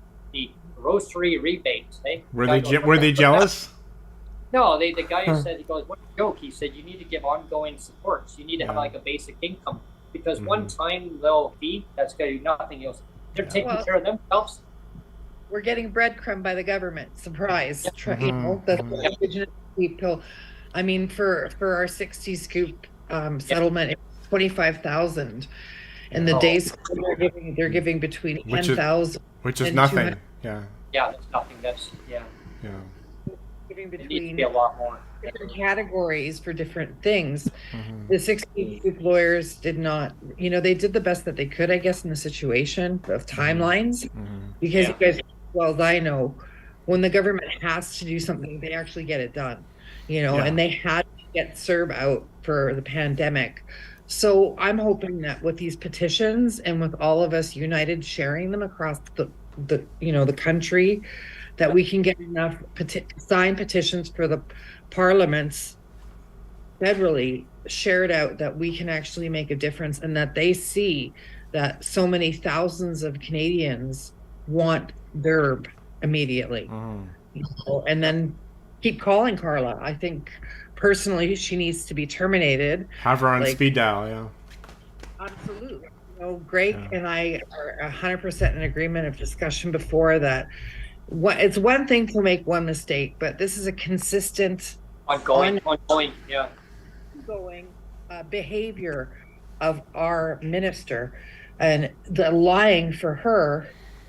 grocery rebates. Were they jealous? No, the guy who said, he goes, what a joke. He said, you need to give ongoing supports. You need to have like a basic income, because one time little fee, that's going to do nothing else. They're taking care of themselves. We're getting breadcrumb by the government. Surprise. You know, the indigenous people. I mean, for our 60s Scoop settlement, it's 25,000. And the days they're giving between 10,000. Which is nothing. Yeah, that's nothing. That's, yeah. Giving It needs to between be a lot more. different categories for different things. The 60s Scoop lawyers did not, you know, they did the best that they could, I guess, in the situation of timelines. Because you guys, well as I know, when the government has to do something, they actually get it done, you know, and they had to get CERB out for the pandemic. So I'm hoping that with these petitions and with all of us united sharing them across the you know, the country, that we can get enough signed petitions for the parliaments federally shared out, that we can actually make a difference, and that they see that so many thousands of Canadians want DERB immediately. You know, and then keep calling Carla. I think personally she needs to be terminated. Have her on speed dial, Absolutely. You know, Greg and I are 100% in agreement of discussion before that. It's one thing to make one mistake, but this is a consistent, ongoing behavior of our minister, and the lying for her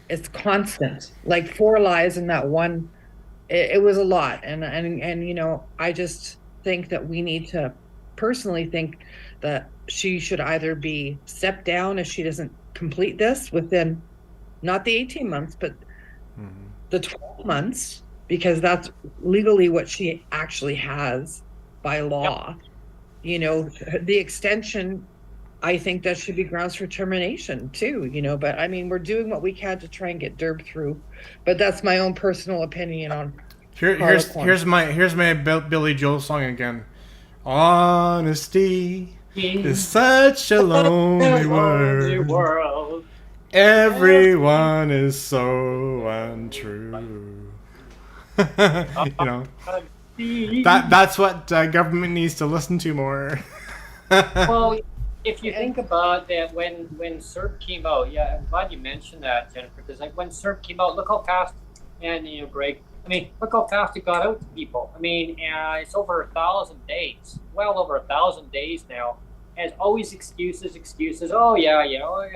is constant. Like 4 lies in that one, it was a lot, and you know, I just think that we need to personally think that she should either be stepped down if she doesn't complete this within not the 18 months, but the 12 months, because that's legally what she actually has by law. You know, the extension, I think that should be grounds for termination too, you know, but I mean, we're doing what we can to try and get DERB through, but that's my own personal opinion on here's my Billy Joel song again. Honesty is such a lonely world. Everyone is so untrue. You know, that's what government needs to listen to more. Well, if you think about that, when CERB came out, I'm glad you mentioned that, Jennifer, because like when CERB came out, look how fast, and you know, Greg, I mean, look how fast it got out to people. I mean, it's over 1,000 days, well over 1,000 days now. As always, excuses. Oh yeah,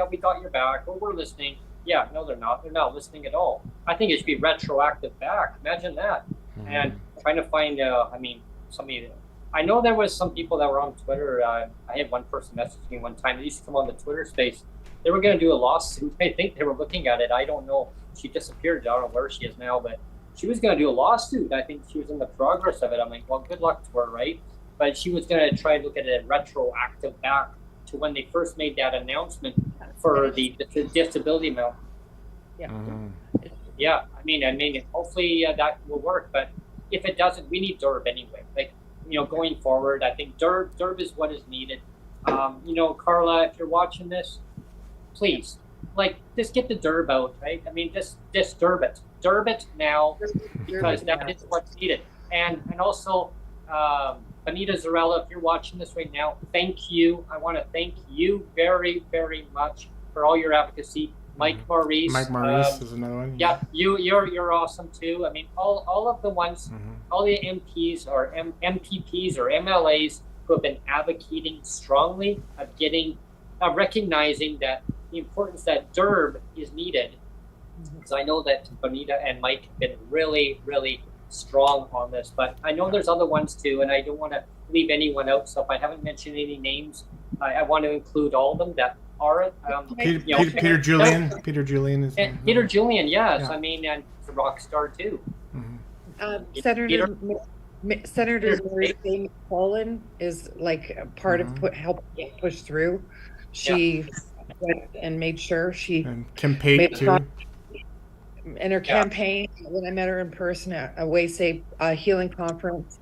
we got your back. Oh, we're listening. Yeah, no, they're not. They're not listening at all. I think it should be retroactive back. Imagine that. And trying to find, I mean, somebody. I know there was some people that were on Twitter. I had one person message me one time. They used to come on the Twitter space. They were going to do a lawsuit. I think they were looking at it. I don't know. She disappeared. I don't know where she is now, but she was going to do a lawsuit. I think she was in the progress of it. I'm like, well, good luck to her, right? But she was going to try and look at it retroactive back to when they first made that announcement for the disability amount. Yeah. I mean, hopefully that will work. But if it doesn't, we need DERB anyway. Like, you know, going forward, I think DERB is what is needed. You know, Carla, if you're watching this, please, like, just get the DERB out, right? I mean, just DERB it. DERB it now, because that is what's needed. And also, Anita Zarella, if you're watching this right now, thank you. I want to thank you very, very much for all your advocacy. Mike Maurice. Mike Maurice is another one. Yeah, you're awesome too. I mean, all of the ones, all the MPs or MPPs or MLAs who have been advocating strongly of getting, recognizing that the importance that DERB is needed. Because I know that Bonita and Mike have been really, really strong on this, but I know there's other ones too, and I don't want to leave anyone out. So if I haven't mentioned any names, I want to include all of them that are. Peter Julian. Peter Julian is. Peter Julian, yes. Yeah. I mean, and it's a rock star too. Senator Mary Colin is like part of helping get pushed through. She went and made sure she campaigned too. In her campaign, when I met her in person at a Waysave healing conference,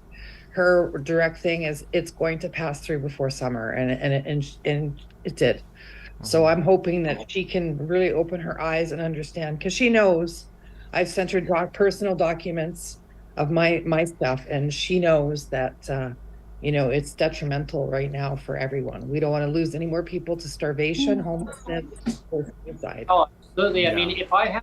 her direct thing is it's going to pass through before summer, and it did. So I'm hoping that she can really open her eyes and understand, because she knows I've sent her personal documents of my stuff, and she knows that it's detrimental right now for everyone. We don't want to lose any more people to starvation, homelessness, or suicide. Oh, absolutely. I mean, if I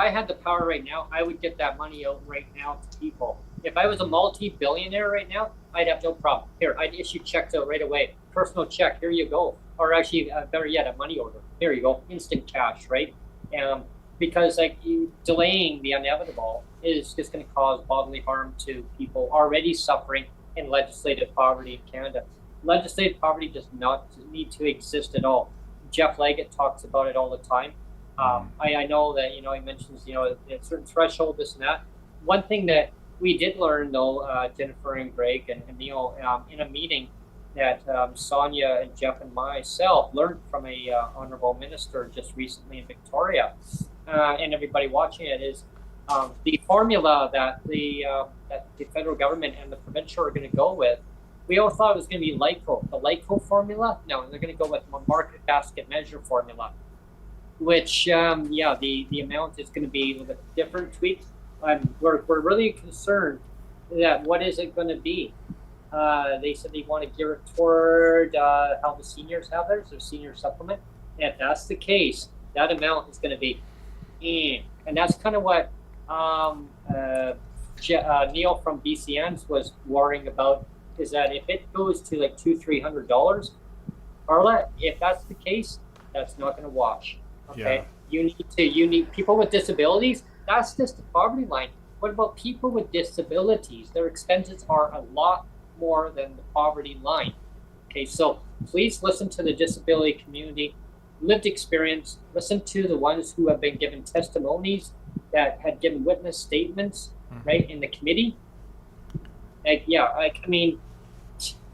had the power right now, I would get that money out right now to people. If I was a multi-billionaire right now, I'd have no problem. Here, I'd issue checks out right away. Personal check, here you go. Or actually, better yet, a money order. Here you go, instant cash, right? Because delaying the inevitable is just going to cause bodily harm to people already suffering in legislative poverty in Canada. Legislative poverty does not need to exist at all. Jeff Leggett talks about it all the time. I know that, he mentions, a certain threshold, this and that. One thing that we did learn, though, Jennifer and Greg and Neil, in a meeting that Sonia and Jeff and myself learned from a honorable minister just recently in Victoria, and everybody watching it, is the formula that the federal government and the provincial are going to go with. We all thought it was going to be LICO, the LICO formula. No, they're going to go with a market basket measure formula, which, the amount is going to be a little bit different, tweaked. We're really concerned that what is it going to be? They said they want to gear it toward how the seniors have theirs, their senior supplement. And if that's the case, that amount is going to be, and that's kind of what Neil from BCANDS was worrying about, is that if it goes to like $200-300, Carla, if that's the case, that's not going to wash. Okay, you need people with disabilities. That's just the poverty line. What about people with disabilities? Their expenses are a lot more than the poverty line. Okay, so please listen to the disability community, lived experience. Listen to the ones who have been given testimonies, that had given witness statements, right, in the committee.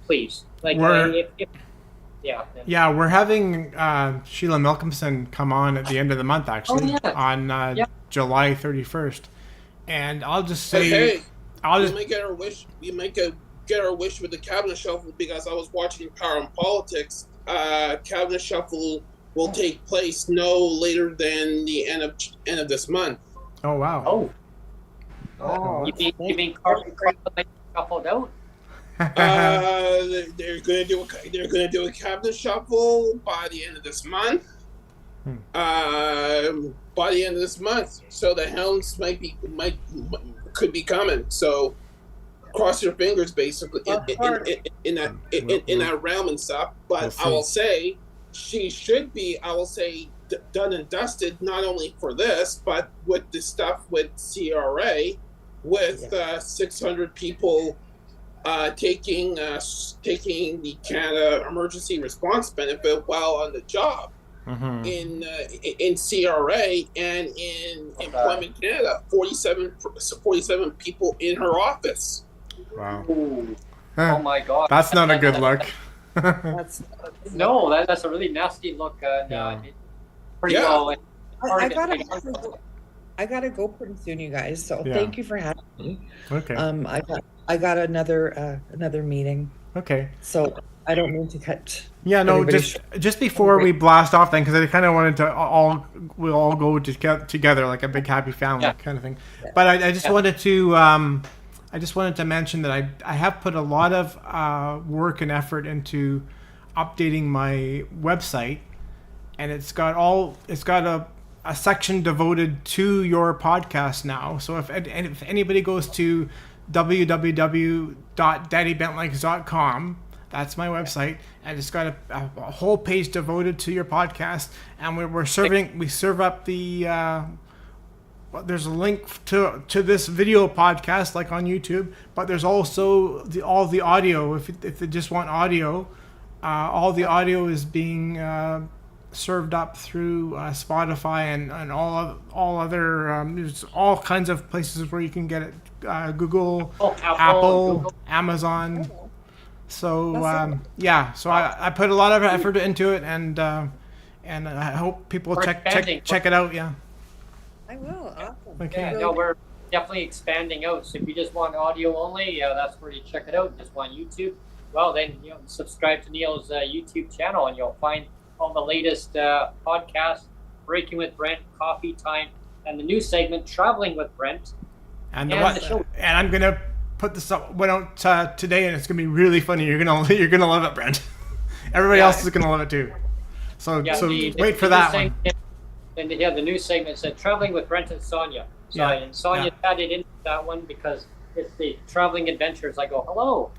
Please, we're having Sheila Malcolmson come on at the end of the month, actually, on July 31st. And I'll just say, we might get our wish. We might get our wish with the cabinet shuffle, because I was watching Power and Politics. Cabinet shuffle will take place no later than the end of this month. Oh wow! You mean Carly Craig shuffled out? They're gonna do a cabinet shuffle by the end of this month. So the hounds could be coming. So cross your fingers, basically, in that realm and stuff. But I will say, she should be, done and dusted, not only for this, but with the stuff with CRA, with 600 people taking the Canada Emergency Response Benefit while on the job. In CRA and in Employment Canada, 47 people in her office. Wow. Oh my God. That's not a good look. That's a really nasty look. Pretty low. I gotta go pretty soon, you guys. So thank you for having me. Okay. I got another meeting. Okay. So I don't mean to cut. Yeah, no, just before we blast off then, because I kind of wanted to we'll all go together like a big happy family kind of thing. But I just wanted to I just wanted to mention that I have put a lot of work and effort into updating my website, and it's got a section devoted to your podcast now. So if anybody goes to www.daddybentlegs.com, that's my website, and it's got a whole page devoted to your podcast, and we serve up the there's a link to this video podcast like on YouTube, but there's also all the audio. If they just want audio, all the audio is being served up through Spotify and all other there's all kinds of places where you can get it. Google, Apple, Google. Amazon. So so I put a lot of effort into it, and I hope people check it out. Yeah. I will. Awesome. Okay. Yeah, no, we're definitely expanding out. So if you just want audio only, that's where you check it out. Just want YouTube, well then subscribe to Neil's YouTube channel, and you'll find all the latest podcasts, Breaking with Brent, Coffee Time, and the new segment Traveling with Brent. And the show. And I'm gonna put this up went out today, and it's gonna be really funny. You're gonna love it, Brent. Everybody else is gonna love it too. So wait for that one. And the new segment said Traveling with Brent and Sonia. And Sonia added into that one because it's the traveling adventures. I go, hello.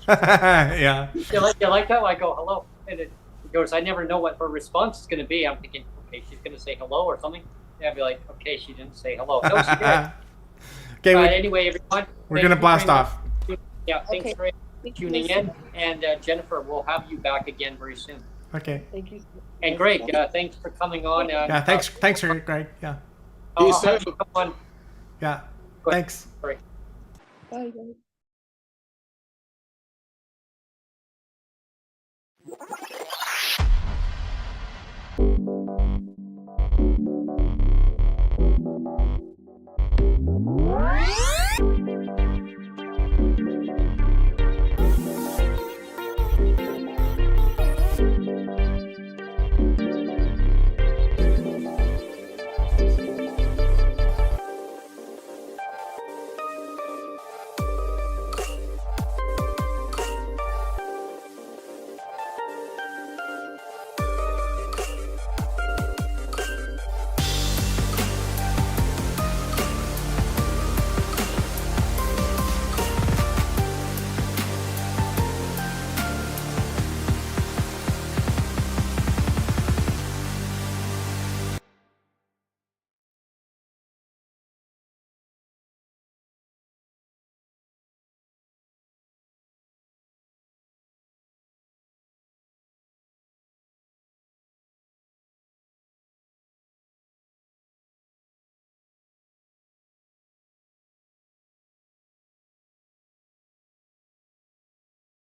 Yeah. You like that? I go, hello. And it goes, I never know what her response is going to be. I'm thinking, okay, she's going to say hello or something. And I'd be like, okay, she didn't say hello. No, she did. Okay. Anyway, everyone. We're going to blast off. Yeah, thanks for tuning in. And Jennifer, we'll have you back again very soon. Okay. Thank you. And Greg, thanks for coming on. Thanks for Greg. Yeah. I'll have you come on. Yeah. Thanks. Sorry. Bye, guys. What?